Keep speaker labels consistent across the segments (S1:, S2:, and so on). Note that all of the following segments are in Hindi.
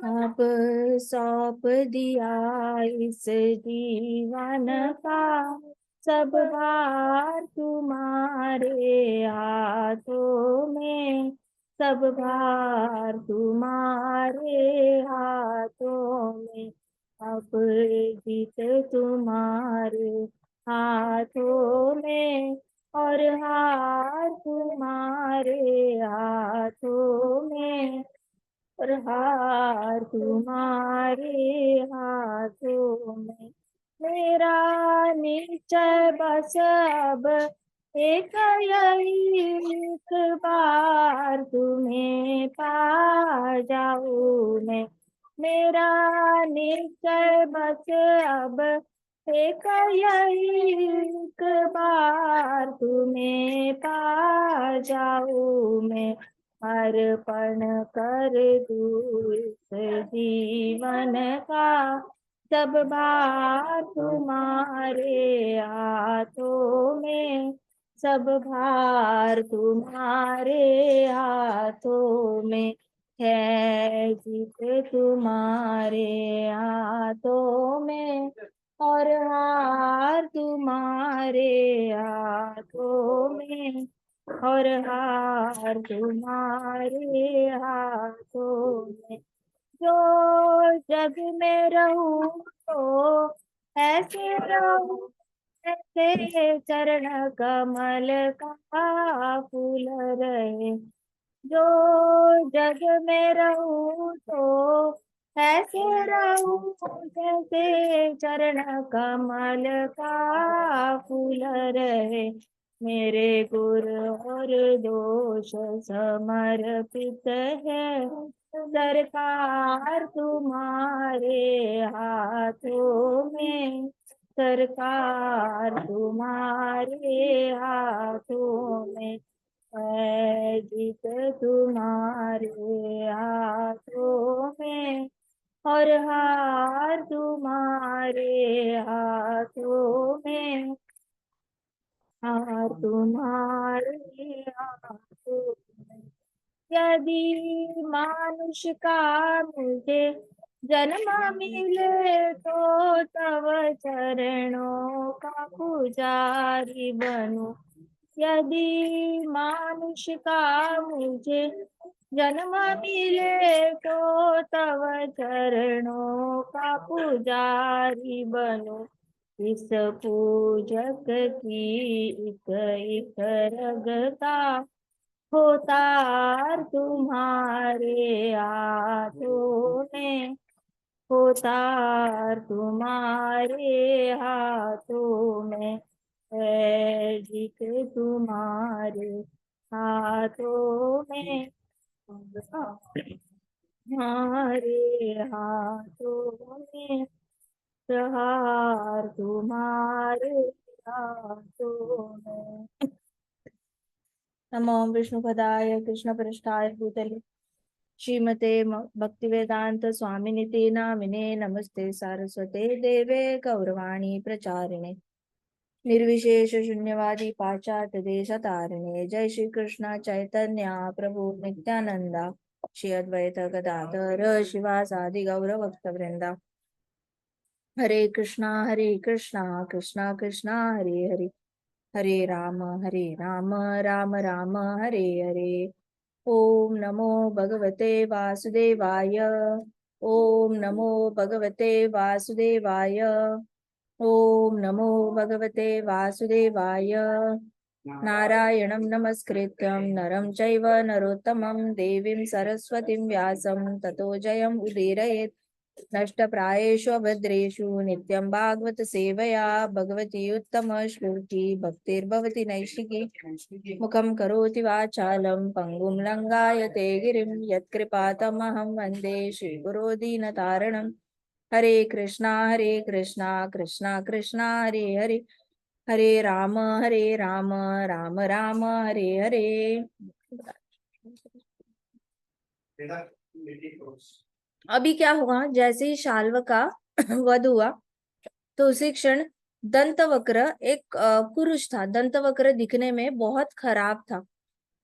S1: अब सौंप दिया इस जीवन का सब भार तुम्हारे हाथों में, सब भार तुम्हारे हाथों में। अब जीत तुम्हारे हाथों में और हार तुम्हारे हाथों में, और हार तुम्हारे हाथों में। मेरा निश्चय बस अब एक यही, एक बार तुम्हें पा जाऊं मैं। मेरा निश्चय बस अब एक यही, एक बार तुम्हें पा जाऊं मैं। अर्पण कर दूं इस जीवन का सब भार तुम्हारे हाथों में, सब भार तुम्हारे हाथों में। है जीत तुम्हारे हाथों में और हार तुम्हारे हाथों में, और हार तुम्हारे हाथों में। जो जग में रहूं तो ऐसे रहूं जैसे चरण कमल का फूल रहे। जो जग में रहूं तो ऐसे रहूं जैसे चरण कमल का फूल रहे। मेरे गुर और दोष समर्पित है, सरकार तुम्हारे हाथों में, सरकार तुम्हारे हाथों में। है जीत तुम्हारे हाथों में और हार तुम्हारे हाथों में, हार तुम्हारे हाथों में। यदि मानुष का मुझे जन्म मिले तो तव चरणों का पुजारी बनूं। यदि मानुष का मुझे जन्म मिले तो तव चरणों का पुजारी बनूं। इस पूजक की एक एक रगता होतार तुम्हारे हाथों में, होतार तुम्हारे हाथों में। है जीत तुम्हारे हाथों में, हमारे हाथों में, प्रहार तुम्हारे हाथों में। नमो विष्णुपदाय कृष्णपृष्ठाय भूतले श्रीमते भक्तिवेदांत स्वामिनिते नामिने नमस्ते सारस्वते देवे गौरवाणी प्रचारिणे निर्विशेष शून्यवादी पाश्चात्य देशतारिणे। जय श्री कृष्ण चैतन्य प्रभु नित्यानंदा श्री अद्वैत गदाधर शिवासादि गौर भक्त वृंदा। हरे कृष्णा कृष्णा कृष्णा हरे हरे, हरे राम राम राम हरे हरे। ओम नमो भगवते वासुदेवाय, ओम नमो भगवते वासुदेवाय, ओम नमो भगवते वासुदेवाय। नारायणं नमस्कृत्यं नरं चैव नरोत्तमं देवीं सरस्वतीं व्यासं ततो जयम् उदीरयेत्। नष्टप्रायेषु अभद्रेषु नित्यं भागवत सेवया भगवती उत्तम श्लोकी भक्तिर्भवति नैष्ठिकी। मुखं करोति वाचालं पङ्गुं लङ्घायते गिरिं यत्कृपातमहं वन्दे श्रीगुरो दीनतारणम्। हरे कृष्णा कृष्णा कृष्णा हरे हरे, हरे राम राम राम हरे हरे। अभी क्या हुआ, जैसे ही शाल्व का वध हुआ तो उसी क्षण दंतवक्र, एक पुरुष था, दंतवक्र दिखने में बहुत खराब था,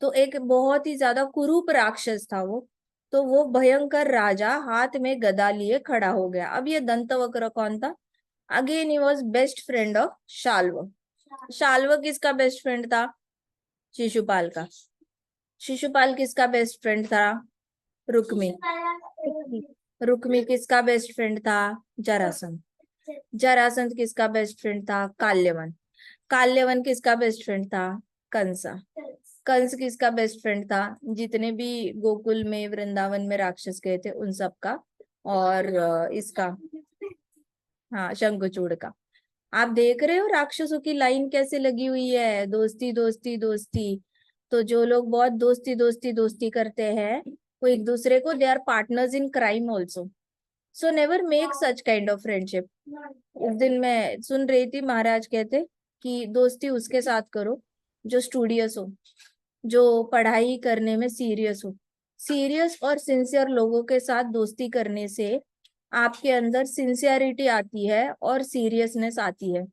S1: तो एक बहुत ही ज्यादा कुरूप राक्षस था वो। तो वो भयंकर राजा हाथ में गदा लिए खड़ा हो गया। अब ये दंतवक्र कौन था? Again he was best friend of Shalva. Shalva किसका बेस्ट फ्रेंड था? शिशुपाल का। शिशुपाल किसका बेस्ट फ्रेंड था? रुक्मी। रुक्मी किसका बेस्ट फ्रेंड था? जरासंध। जरासंध किसका बेस्ट फ्रेंड था? काल्यवन। काल्यवन किसका बेस्ट फ्रेंड था? कंसा। कंस किसका बेस्ट फ्रेंड था? जितने भी गोकुल में वृंदावन में राक्षस गए थे उन सब का। और इसका, हाँ, शंखचूड़ का। आप देख रहे हो राक्षसों की लाइन कैसे लगी हुई है, दोस्ती दोस्ती दोस्ती। तो जो लोग बहुत दोस्ती दोस्ती दोस्ती करते हैं वो एक दूसरे को, they are partners in crime also. So never make such kind of friendship. उस दिन मैं सुन रही थी महाराज कहते कि दोस्ती उसके साथ करो जो स्टूडियस हो, जो पढ़ाई करने में सीरियस हो। सीरियस और सिंसियर लोगों के साथ दोस्ती करने से आपके अंदर सिंसियरिटी आती है और सीरियसनेस आती है।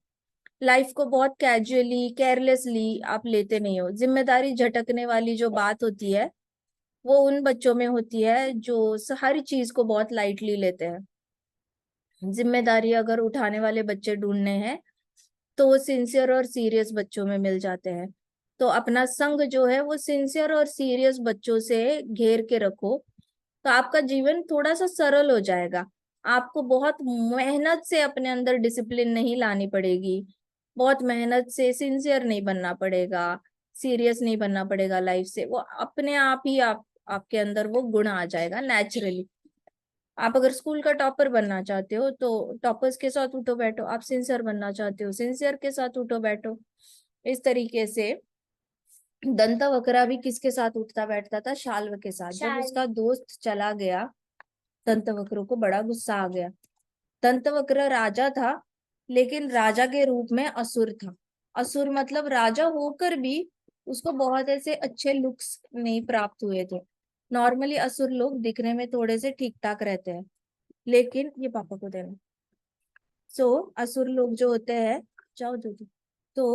S1: लाइफ को बहुत कैजुअली केयरलेसली आप लेते नहीं हो। जिम्मेदारी झटकने वाली जो बात होती है वो उन बच्चों में होती है जो हर चीज को बहुत लाइटली लेते हैं। जिम्मेदारी अगर उठाने वाले बच्चे ढूंढने हैं तो वो सिंसियर और सीरियस बच्चों में मिल जाते हैं। तो अपना संग जो है वो सिंसियर और सीरियस बच्चों से घेर के रखो, तो आपका जीवन थोड़ा सा सरल हो जाएगा। आपको बहुत मेहनत से अपने अंदर डिसिप्लिन नहीं लानी पड़ेगी, बहुत मेहनत से सिंसियर नहीं बनना पड़ेगा, सीरियस नहीं बनना पड़ेगा लाइफ से। वो अपने आप ही आपके अंदर वो गुण आ जाएगा नेचुरली। आप अगर स्कूल का टॉपर बनना चाहते हो तो टॉपर्स के साथ उठो बैठो, आप सिंसियर बनना चाहते हो सिंसियर के साथ उठो बैठो। इस तरीके से दंतवक्र भी किसके साथ उठता बैठता था? शाल्व के साथ। जब उसका दोस्त चला गया दंतवक्र को बड़ा गुस्सा आ गया। दंतवक्र राजा था लेकिन राजा के रूप में असुर था। असुर मतलब राजा होकर भी उसको बहुत ऐसे अच्छे लुक्स नहीं प्राप्त हुए थे। नॉर्मली असुर लोग दिखने में थोड़े से ठीक ठाक रहते हैं, लेकिन ये पापा को देना। सो असुर लोग जो होते हैं, जाओ दीदी। तो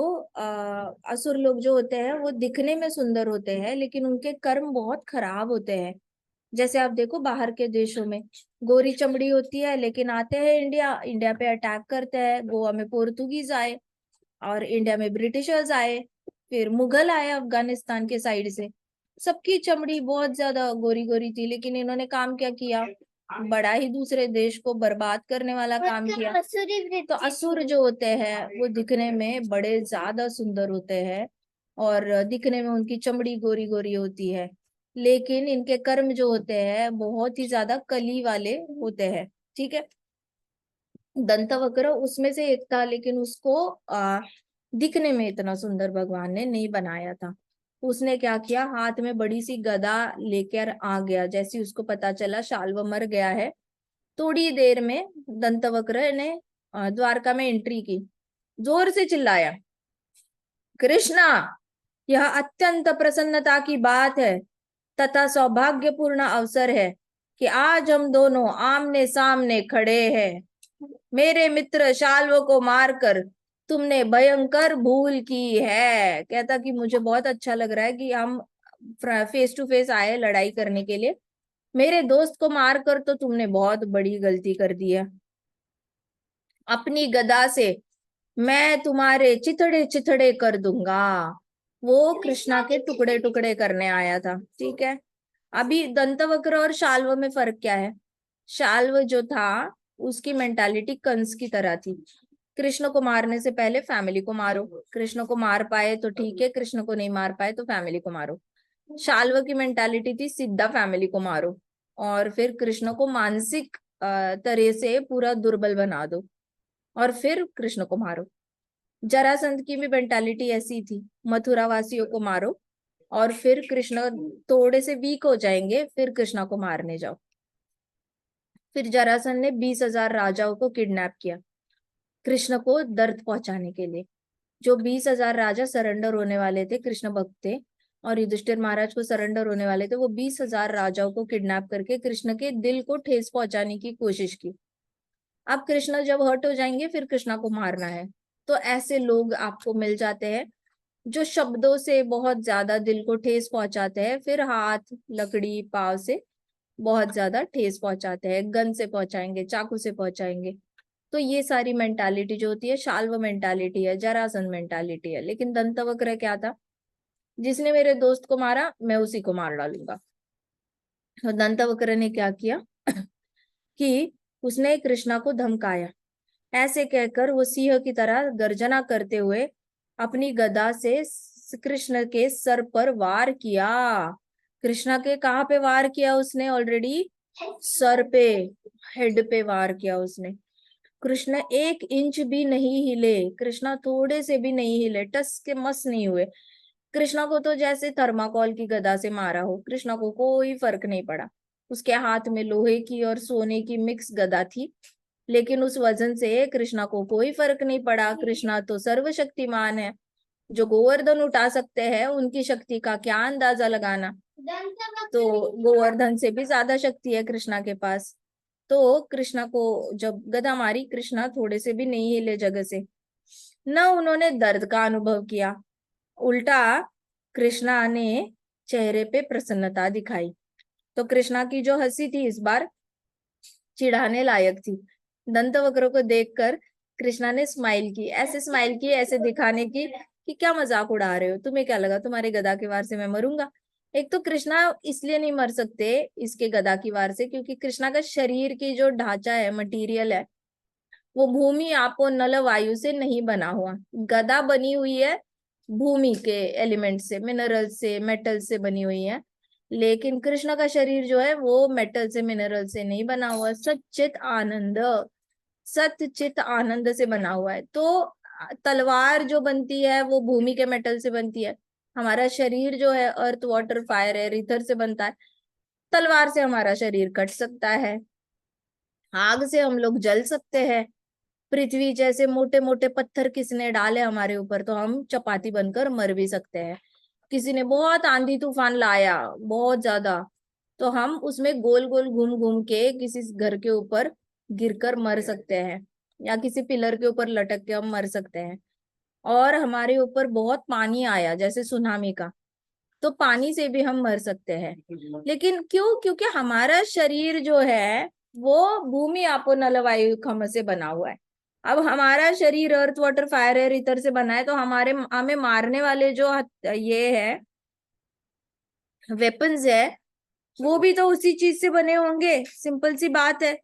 S1: असुर लोग जो होते हैं वो दिखने में सुंदर होते हैं लेकिन उनके कर्म बहुत खराब होते हैं। जैसे आप देखो बाहर के देशों में गोरी चमड़ी होती है लेकिन आते हैं इंडिया, इंडिया पे अटैक करते हैं। गोवा में पोर्तुगीज आए और इंडिया में ब्रिटिशर्स आए, फिर मुगल आए अफगानिस्तान के साइड से। सबकी चमड़ी बहुत ज्यादा गोरी गोरी थी लेकिन इन्होंने काम क्या किया? बड़ा ही दूसरे देश को बर्बाद करने वाला काम किया। तो असुर जो होते हैं वो दिखने में बड़े ज्यादा सुंदर होते हैं और दिखने में उनकी चमड़ी गोरी गोरी होती है, लेकिन इनके कर्म जो होते हैं बहुत ही ज्यादा कली वाले होते हैं। ठीक है, दंतवक्र उसमें से एक था लेकिन उसको दिखने में इतना सुंदर भगवान ने नहीं बनाया था। उसने क्या किया, हाथ में बड़ी सी गदा लेकर आ गया। जैसे उसको पता चला शाल्व मर गया है, थोड़ी देर में दंतवक्र ने द्वारका में एंट्री की। जोर से चिल्लाया, कृष्णा, यह अत्यंत प्रसन्नता की बात है तथा सौभाग्यपूर्ण अवसर है कि आज हम दोनों आमने सामने खड़े हैं। मेरे मित्र शाल्व को मारकर तुमने भयंकर भूल की है। कहता कि मुझे बहुत अच्छा लग रहा है कि हम फेस टू फेस आए लड़ाई करने के लिए, मेरे दोस्त को मारकर तो तुमने बहुत बड़ी गलती कर दी है। अपनी गदा से मैं तुम्हारे चिथड़े चिथड़े कर दूंगा। वो कृष्णा के टुकड़े टुकड़े करने आया था। ठीक है, अभी दंतवक्र और शाल्व में फर्क क्या है? शाल्व जो था उसकी मेंटालिटी कंस की तरह थी। कृष्ण को मारने से पहले फैमिली को मारो, कृष्ण को मार पाए तो ठीक है, कृष्ण को नहीं मार पाए तो फैमिली को मारो। शाल्व की मेंटालिटी थी सीधा फैमिली को मारो और फिर कृष्ण को मानसिक तरह से पूरा दुर्बल बना दो और फिर कृष्ण को मारो। जरासंध की भी मेंटालिटी ऐसी थी, मथुरा वासियों को मारो और फिर कृष्ण थोड़े से वीक हो जाएंगे फिर कृष्णा को मारने जाओ। फिर जरासंध ने 20,000 राजाओं को किडनैप किया कृष्ण को दर्द पहुंचाने के लिए। जो 20,000 राजा सरेंडर होने वाले थे, कृष्ण भक्त थे और युधिष्ठिर महाराज को सरेंडर होने वाले थे, वो 20,000 राजाओं को किडनैप करके कृष्ण के दिल को ठेस पहुंचाने की कोशिश की। अब कृष्ण जब हर्ट हो जाएंगे फिर कृष्णा को मारना है। तो ऐसे लोग आपको मिल जाते हैं जो शब्दों से बहुत ज्यादा दिल को ठेस पहुंचाते हैं, फिर हाथ लकड़ी पाव से बहुत ज्यादा ठेस पहुंचाते हैं, गन से पहुंचाएंगे, चाकू से पहुंचाएंगे। तो ये सारी मेंटालिटी जो होती है शाल्व मेंटालिटी है, जरासंध मेंटालिटी है। लेकिन दंतवक्र क्या था, जिसने मेरे दोस्त को मारा मैं उसी को मार डालूंगा। तो दंतवक्र ने क्या किया कि उसने कृष्णा को धमकाया। ऐसे कहकर वो सिंह की तरह गर्जना करते हुए अपनी गदा से कृष्ण के सर पर वार किया। कृष्णा के कहाँ पे वार किया उसने ऑलरेडी? सर पे, हेड पे वार किया उसने। कृष्ण 1 इंच भी नहीं हिले, कृष्णा थोड़े से भी नहीं हिले, टस के मस नहीं हुए। कृष्णा को तो जैसे थर्माकोल की गदा से मारा हो, कृष्णा को कोई फर्क नहीं पड़ा। उसके हाथ में लोहे की और सोने की मिक्स गदा थी, लेकिन उस वजन से कृष्णा को कोई फर्क नहीं पड़ा। कृष्णा तो सर्वशक्तिमान है, जो गोवर्धन उठा सकते हैं उनकी शक्ति का क्या अंदाजा लगाना। तो गोवर्धन से भी ज्यादा शक्ति है कृष्णा के पास। तो कृष्णा को जब गदा मारी, कृष्णा थोड़े से भी नहीं हिले जगह से, न उन्होंने दर्द का अनुभव किया। उल्टा कृष्णा ने चेहरे पे प्रसन्नता दिखाई। तो कृष्णा की जो हंसी थी इस बार चिढ़ाने लायक थी। दंतवक्र को देखकर कृष्णा ने स्माइल की ऐसे दिखाने की कि क्या मजाक उड़ा रहे हो, तुम्हें क्या लगा तुम्हारे गदा की वार से मैं मरूंगा? एक तो कृष्णा इसलिए नहीं मर सकते इसके गदा की वार से, क्योंकि कृष्णा का शरीर की जो ढांचा है, मटेरियल है, वो भूमि आपो नल वायु से नहीं बना हुआ। गदा बनी हुई है भूमि के एलिमेंट से, मिनरल से, मेटल से बनी हुई है। लेकिन कृष्ण का शरीर जो है वो मेटल से, मिनरल से नहीं बना हुआ, सच्चित आनंद, सतचित आनंद से बना हुआ है। तो तलवार जो बनती है वो भूमि के मेटल से बनती है। हमारा शरीर जो है earth water fire air ether से बनता है। तलवार से हमारा शरीर कट सकता है, आग से हम लोग जल सकते हैं, पृथ्वी जैसे मोटे मोटे पत्थर किसने डाले हमारे ऊपर तो हम चपाती बनकर मर भी सकते हैं। किसी ने बहुत आंधी तूफान लाया बहुत ज्यादा, तो हम उसमें गोल गोल घूम घूम के किसी घर के ऊपर गिरकर मर सकते हैं, या किसी पिलर के ऊपर लटक के हम मर सकते हैं। और हमारे ऊपर बहुत पानी आया जैसे सुनामी का, तो पानी से भी हम मर सकते हैं। लेकिन क्यों? क्योंकि हमारा शरीर जो है वो भूमि आपो नल वायु खम से बना हुआ है। अब हमारा शरीर earth water fire air ether से बना है, तो हमारे हमें मारने वाले जो ये है वेपन्स है, वो भी तो उसी चीज से बने होंगे। सिंपल सी बात है।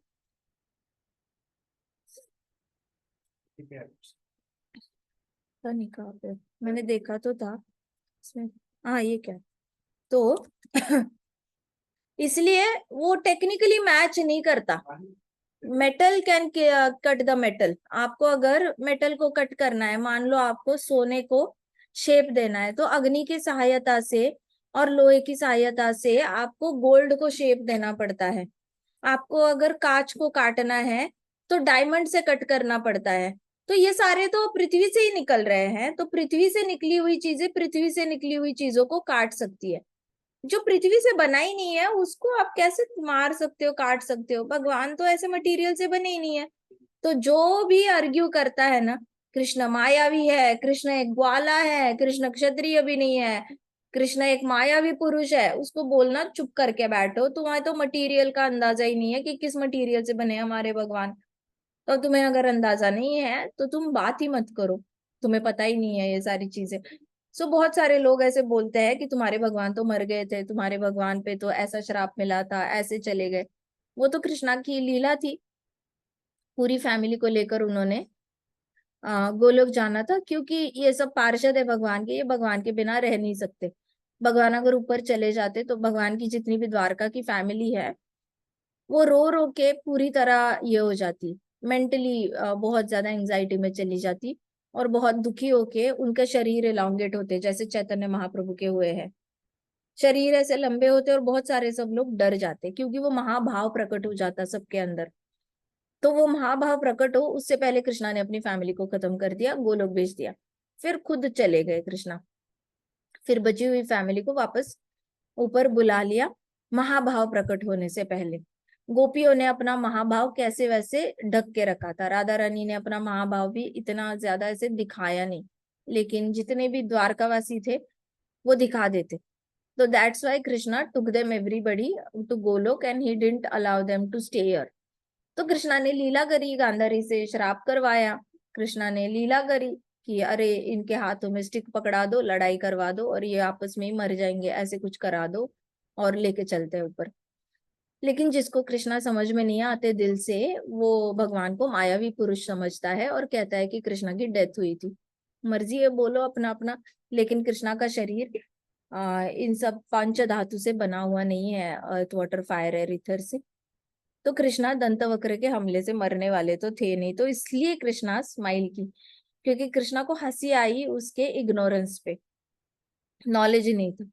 S1: पता नहीं कहाँ पे, मैंने देखा तो था इसमें। हाँ ये क्या, तो इसलिए वो टेक्निकली मैच नहीं करता। Metal can cut the metal. आपको अगर मेटल को कट करना है, मान लो आपको सोने को शेप देना है, तो अग्नि की सहायता से और लोहे की सहायता से आपको गोल्ड को शेप देना पड़ता है। आपको अगर कांच को काटना है तो डायमंड से कट करना पड़ता है। तो ये सारे तो पृथ्वी से ही निकल रहे हैं, तो पृथ्वी से निकली हुई चीजें पृथ्वी से निकली हुई चीजों को काट सकती है। जो पृथ्वी से बना ही नहीं है उसको आप कैसे मार सकते हो, काट सकते हो? भगवान तो ऐसे मटेरियल से बने ही नहीं है। तो जो भी आर्ग्यू करता है ना, कृष्ण मायावी है, कृष्ण एक ग्वाला है, कृष्ण क्षत्रिय भी नहीं है, कृष्ण एक मायावी पुरुष है, उसको बोलना चुप करके बैठो, तुम्हें तो मटेरियल का अंदाजा ही नहीं है कि किस मटेरियल से बने हमारे भगवान। तो तुम्हें अगर अंदाजा नहीं है तो तुम बात ही मत करो, तुम्हें पता ही नहीं है ये सारी चीजें। सो बहुत सारे लोग ऐसे बोलते हैं कि तुम्हारे भगवान तो मर गए थे, तुम्हारे भगवान पे तो ऐसा श्राप मिला था, ऐसे चले गए। वो तो कृष्णा की लीला थी। पूरी फैमिली को लेकर उन्होंने गोलोक जाना था, क्योंकि ये सब पार्षद है भगवान के, ये भगवान के बिना रह नहीं सकते। भगवान अगर ऊपर चले जाते तो भगवान की जितनी भी द्वारका की फैमिली है वो रो रो के पूरी तरह ये हो जाती, मेंटली बहुत ज्यादा एंजाइटी में चली जाती, और बहुत दुखी होके उनके शरीर एलोंगेट होते जैसे चैतन्य महाप्रभु के हुए हैं। शरीर ऐसे लंबे होते और बहुत सारे सब लोग डर जाते, क्योंकि वो महाभाव प्रकट हो जाता सबके अंदर। तो वो महाभाव प्रकट हो उससे पहले कृष्णा ने अपनी फैमिली को खत्म कर दिया, गोलोक भेज दिया, फिर खुद चले गए कृष्णा। फिर बची हुई फैमिली को वापस ऊपर बुला लिया महाभाव प्रकट होने से पहले। गोपियों ने अपना महाभाव कैसे वैसे ढक के रखा था, राधा रानी ने अपना महाभाव भी इतना ज्यादा ऐसे दिखाया नहीं, लेकिन जितने भी द्वारकावासी थे वो दिखा देते। तो that's why Krishna took them everybody to Golok and he didn't allow them to stay here. तो कृष्णा ने लीला करी, गांधारी से श्राप करवाया। कृष्णा ने लीला करी कि अरे इनके हाथों में स्टिक पकड़ा दो, लड़ाई करवा दो और ये आपस में ही मर जाएंगे, ऐसे कुछ करा दो और लेके चलते हैं ऊपर। लेकिन जिसको कृष्णा समझ में नहीं आते दिल से, वो भगवान को मायावी पुरुष समझता है और कहता है कि कृष्णा की डेथ हुई थी। मर्जी है, बोलो अपना अपना। लेकिन कृष्णा का शरीर इन सब पंच धातु से बना हुआ नहीं है, earth water fire air ether से। तो कृष्णा दंतवक्र के हमले से मरने वाले तो थे नहीं, तो इसलिए कृष्णा स्माइल की, क्योंकि कृष्णा को हंसी आई उसके इग्नोरेंस पे, नॉलेज ही नहीं था।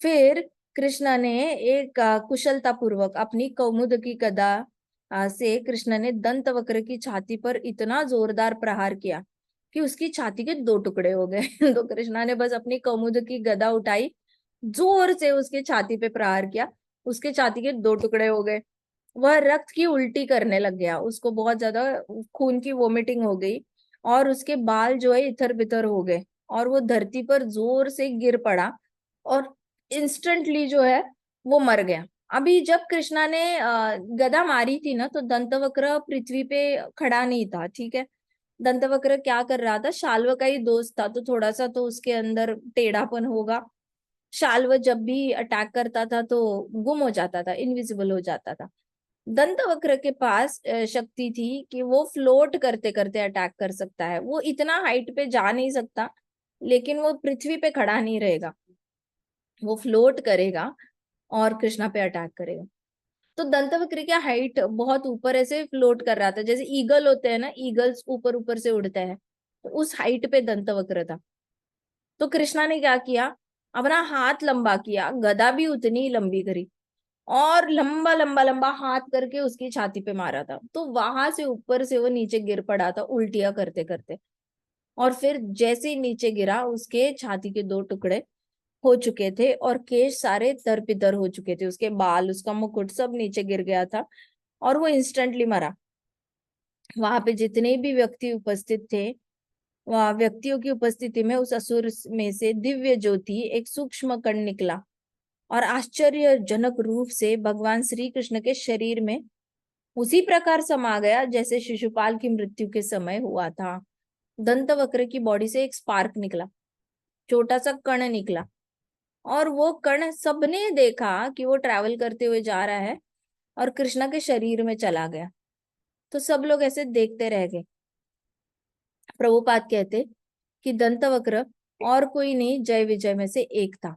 S1: फिर कृष्णा ने एक कुशलता पूर्वक अपनी कौमुद की गदा से कृष्ण ने दंतवक्र की छाती पर इतना जोरदार प्रहार किया कि उसकी छाती के दो टुकड़े हो गए। तो कृष्णा ने बस अपनी कौमुद की गदा उठाई, जोर से उसके छाती पे प्रहार किया, उसके छाती के दो टुकड़े हो गए। वह रक्त की उल्टी करने लग गया, उसको बहुत ज्यादा खून की वोमिटिंग हो गई और उसके बाल जो है इधर बितर हो गए और वो धरती पर जोर से गिर पड़ा और इंस्टेंटली जो है वो मर गया। अभी जब कृष्णा ने गदा मारी थी ना, तो दंतवक्र पृथ्वी पे खड़ा नहीं था, ठीक है। दंतवक्र क्या कर रहा था, शाल्व का ही दोस्त था, तो थोड़ा सा तो उसके अंदर टेढ़ापन होगा। शाल्व जब भी अटैक करता था तो गुम हो जाता था, इनविजिबल हो जाता था। दंतवक्र के पास शक्ति थी कि वो फ्लोट करते करते अटैक कर सकता है। वो इतना हाइट पे जा नहीं सकता, लेकिन वो पृथ्वी पे खड़ा नहीं रहेगा, वो फ्लोट करेगा और कृष्णा पे अटैक करेगा। तो दंतवक्र की हाइट बहुत ऊपर ऐसे फ्लोट कर रहा था, जैसे ईगल होते हैं ना, ईगल्स ऊपर ऊपर से उड़ते हैं, तो उस हाइट पे दंतवक्र था। तो कृष्णा ने क्या किया, अपना हाथ लंबा किया, गदा भी उतनी ही लंबी करी और लंबा लंबा लंबा हाथ करके उसकी छाती पे मारा था। तो वहां से ऊपर से वो नीचे गिर पड़ा था उल्टियां करते करते। और फिर जैसे ही नीचे गिरा, उसके छाती के दो टुकड़े हो चुके थे और केश सारे दरपिदर हो चुके थे, उसके बाल, उसका मुकुट सब नीचे गिर गया था और वो इंस्टेंटली मरा। वहां पे जितने भी व्यक्ति उपस्थित थे, वहां व्यक्तियों की उपस्थिति में उस असुर में से दिव्य ज्योति एक सूक्ष्म कण निकला और आश्चर्यजनक रूप से भगवान श्री कृष्ण के शरीर में उसी प्रकार समा गया जैसे शिशुपाल की मृत्यु के समय हुआ था। दंतवक्र की बॉडी से एक स्पार्क निकला, छोटा सा कण निकला और वो कण सबने देखा कि वो ट्रैवल करते हुए जा रहा है और कृष्णा के शरीर में चला गया। तो सब लोग ऐसे देखते रह गए। प्रभुपाद कहते कि दंतवक्र और कोई नहीं, जय विजय में से एक था।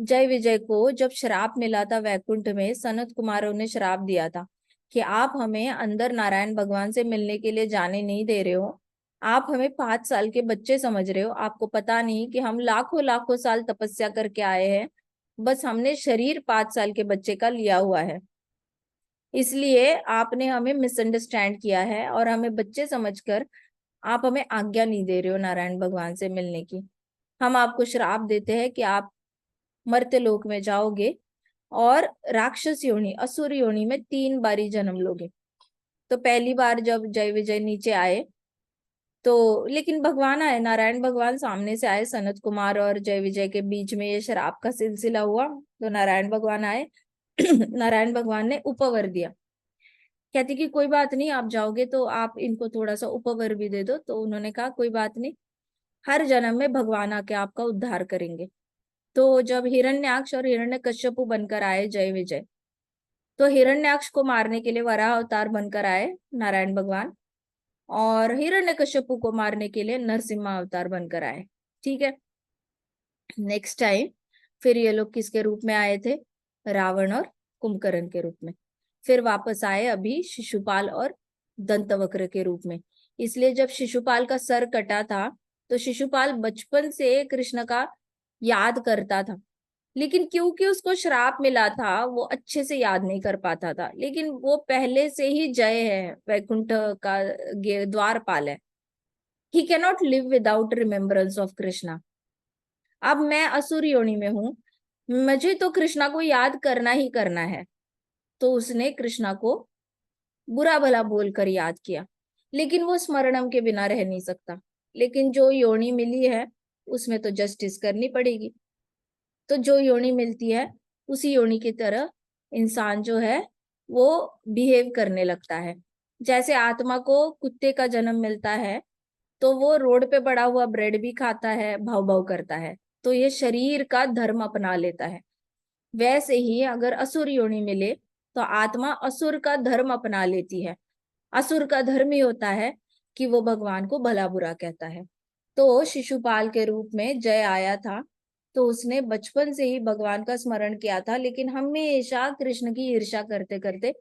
S1: जय विजय को जब श्राप मिला था वैकुंठ में, सनत कुमारों ने श्राप दिया था कि आप हमें अंदर नारायण भगवान से मिलने के लिए जाने नहीं दे रहे हो, आप हमें 5 साल के बच्चे समझ रहे हो, आपको पता नहीं कि हम लाखों लाखों साल तपस्या करके आए हैं, बस हमने शरीर 5 साल के बच्चे का लिया हुआ है, इसलिए आपने हमें मिसअंडरस्टैंड किया है और हमें बच्चे समझकर आप हमें आज्ञा नहीं दे रहे हो नारायण भगवान से मिलने की। हम आपको श्राप देते हैं कि आप मर्त्य लोक में जाओगे और राक्षस योनि, असुर योनि में 3 बारी जन्म लोगे। तो पहली बार जब जय विजय नीचे आए, तो लेकिन भगवान आए, नारायण भगवान सामने से आए, सनत कुमार और जय विजय के बीच में ये श्राप का सिलसिला हुआ, तो नारायण भगवान आए। नारायण भगवान ने उपवर दिया, कहती कि कोई बात नहीं, आप जाओगे तो आप इनको थोड़ा सा उपवर भी दे दो। तो उन्होंने कहा कोई बात नहीं, हर जन्म में भगवान आके आपका उद्धार करेंगे। तो जब हिरण्याक्ष और हिरण्यकश्यपु बनकर आए जय विजय, तो हिरण्याक्ष को मारने के लिए वराह अवतार बनकर आए नारायण भगवान और हिरण्यकश्यपु को मारने के लिए नरसिम्हा अवतार बनकर आए, ठीक है। नेक्स्ट टाइम फिर ये लोग किसके रूप में आए थे, रावण और कुंभकर्ण के रूप में। फिर वापस आए अभी शिशुपाल और दंतवक्र के रूप में। इसलिए जब शिशुपाल का सर कटा था, तो शिशुपाल बचपन से कृष्ण का याद करता था, लेकिन क्योंकि उसको श्राप मिला था वो अच्छे से याद नहीं कर पाता था। लेकिन वो पहले से ही जय है, वैकुंठ का द्वारपाल है, ही cannot live without remembrance of Krishna. अब मैं असुर योनि में हूं, मुझे तो कृष्णा को याद करना ही करना है, तो उसने कृष्णा को बुरा भला बोलकर याद किया, लेकिन वो स्मरणम के बिना रह नहीं सकता। लेकिन जो योनि मिली है उसमें तो जस्टिस करनी पड़ेगी। तो जो योनि मिलती है उसी योनि की तरह इंसान जो है वो बिहेव करने लगता है। जैसे आत्मा को कुत्ते का जन्म मिलता है तो वो रोड पे पड़ा हुआ ब्रेड भी खाता है, भाव भाव करता है, तो ये शरीर का धर्म अपना लेता है। वैसे ही अगर असुर योनि मिले तो आत्मा असुर का धर्म अपना लेती है। असुर का धर्म ही होता है कि वो भगवान को भला बुरा कहता है। तो शिशुपाल के रूप में जय आया था, तो उसने बचपन से ही भगवान का स्मरण किया था, लेकिन हमेशा कृष्ण की ईर्ष्या करते करते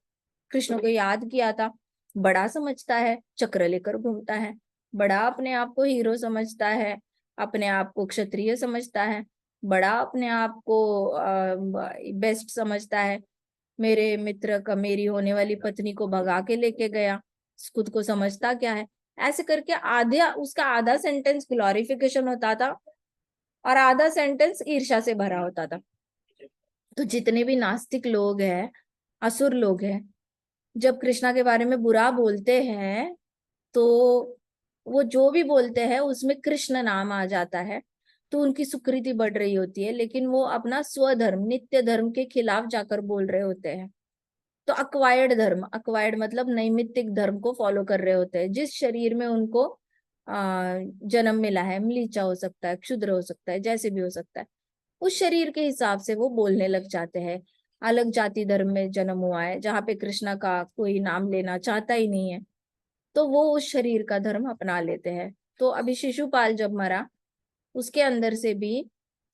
S1: कृष्ण को याद किया था। बड़ा समझता है, चक्र लेकर घूमता है, बड़ा अपने आप को हीरो समझता है, अपने आप को क्षत्रिय समझता है, बड़ा अपने आप को बेस्ट समझता है। मेरे मित्र का मेरी होने वाली पत्नी को भगा के लेके गया, खुद को समझता क्या है। ऐसे करके आधा उसका आधा सेंटेंस ग्लोरिफिकेशन होता था और आधा सेंटेंस ईर्ष्या से भरा होता था। तो जितने भी नास्तिक लोग हैं, असुर लोग हैं, जब कृष्णा के बारे में बुरा बोलते हैं तो वो जो भी बोलते हैं उसमें कृष्ण नाम आ जाता है, तो उनकी सुकृति बढ़ रही होती है, लेकिन वो अपना स्वधर्म नित्य धर्म के खिलाफ जाकर बोल रहे होते हैं। तो अक्वायर्ड धर्म, अक्वायर्ड मतलब नैमित्तिक धर्म को फॉलो कर रहे होते हैं। जिस शरीर में उनको जन्म मिला है, मलीचा हो सकता है, क्षुद्र हो सकता है, जैसे भी हो सकता है, उस शरीर के हिसाब से वो बोलने लग जाते हैं। अलग जाति धर्म में जन्म हुआ है जहाँ पे कृष्णा का कोई नाम लेना चाहता ही नहीं है, तो वो उस शरीर का धर्म अपना लेते हैं। तो अभी शिशुपाल जब मरा, उसके अंदर से भी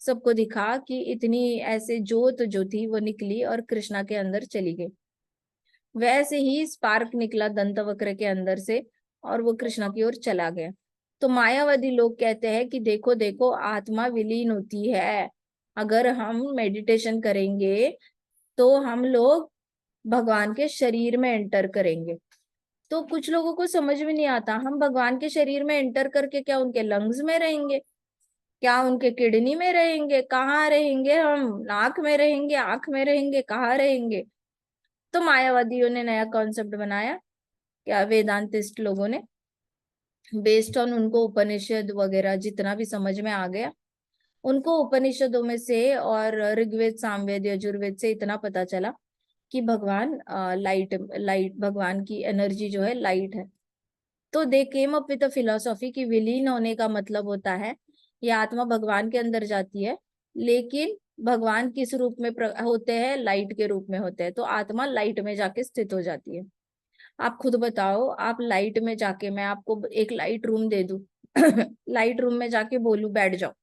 S1: सबको दिखा कि इतनी ऐसे जोत जो थी वो निकली और कृष्णा के अंदर चली गई। वैसे ही स्पार्क निकला दंतवक्र के अंदर से और वो कृष्णा की ओर चला गया। तो मायावादी लोग कहते हैं कि देखो देखो आत्मा विलीन होती है, अगर हम मेडिटेशन करेंगे तो हम लोग भगवान के शरीर में एंटर करेंगे। तो कुछ लोगों को समझ में नहीं आता, हम भगवान के शरीर में एंटर करके क्या उनके लंग्स में रहेंगे, क्या उनके किडनी में रहेंगे, कहाँ रहेंगे, हम नाक में रहेंगे, आंख में रहेंगे, कहाँ रहेंगे। तो मायावादियों ने नया कॉन्सेप्ट बनाया, क्या वेदांतिस्ट लोगों ने, बेस्ड ऑन उनको उपनिषद वगैरह जितना भी समझ में आ गया, उनको उपनिषदों में से और ऋग्वेद सामवेद यजुर्वेद से इतना पता चला कि भगवान लाइट लाइट भगवान की एनर्जी जो है लाइट है। तो दे केम अप विद फिलोसॉफी की विलीन होने का मतलब होता है ये आत्मा भगवान के अंदर जाती है, लेकिन भगवान किस रूप में होते हैं, लाइट के रूप में होते हैं, तो आत्मा लाइट में जाके स्थित हो जाती है। आप खुद बताओ, आप लाइट में जाके, मैं आपको एक लाइट रूम दे दूं लाइट रूम में जाके बोलूं बैठ जाओ,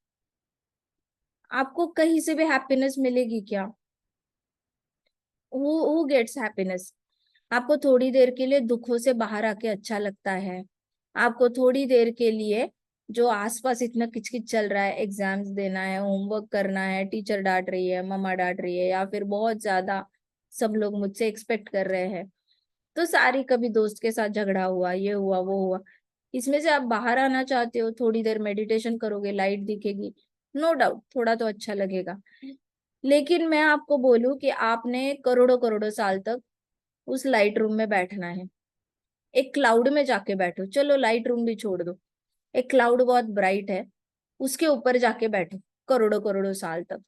S1: आपको कहीं से भी हैप्पीनेस मिलेगी क्या? Who gets happiness? आपको थोड़ी देर के लिए दुखों से बाहर आके अच्छा लगता है, आपको थोड़ी देर के लिए जो आसपास इतना किचकिच चल रहा है, एग्जाम्स देना है, होमवर्क करना है, टीचर डांट रही है, मम्मा डांट रही है, या फिर बहुत ज्यादा सब लोग मुझसे एक्सपेक्ट कर रहे हैं, तो सारी कभी दोस्त के साथ झगड़ा हुआ, ये हुआ वो हुआ, इसमें से आप बाहर आना चाहते हो, थोड़ी देर मेडिटेशन करोगे, लाइट दिखेगी, नो डाउट थोड़ा तो अच्छा लगेगा। लेकिन मैं आपको बोलूं कि आपने करोड़ों करोड़ों साल तक उस लाइट रूम में बैठना है। एक क्लाउड में जाके बैठो, चलो लाइट रूम भी छोड़ दो, एक क्लाउड बहुत ब्राइट है, उसके ऊपर जाके बैठो करोड़ों करोड़ों साल तक,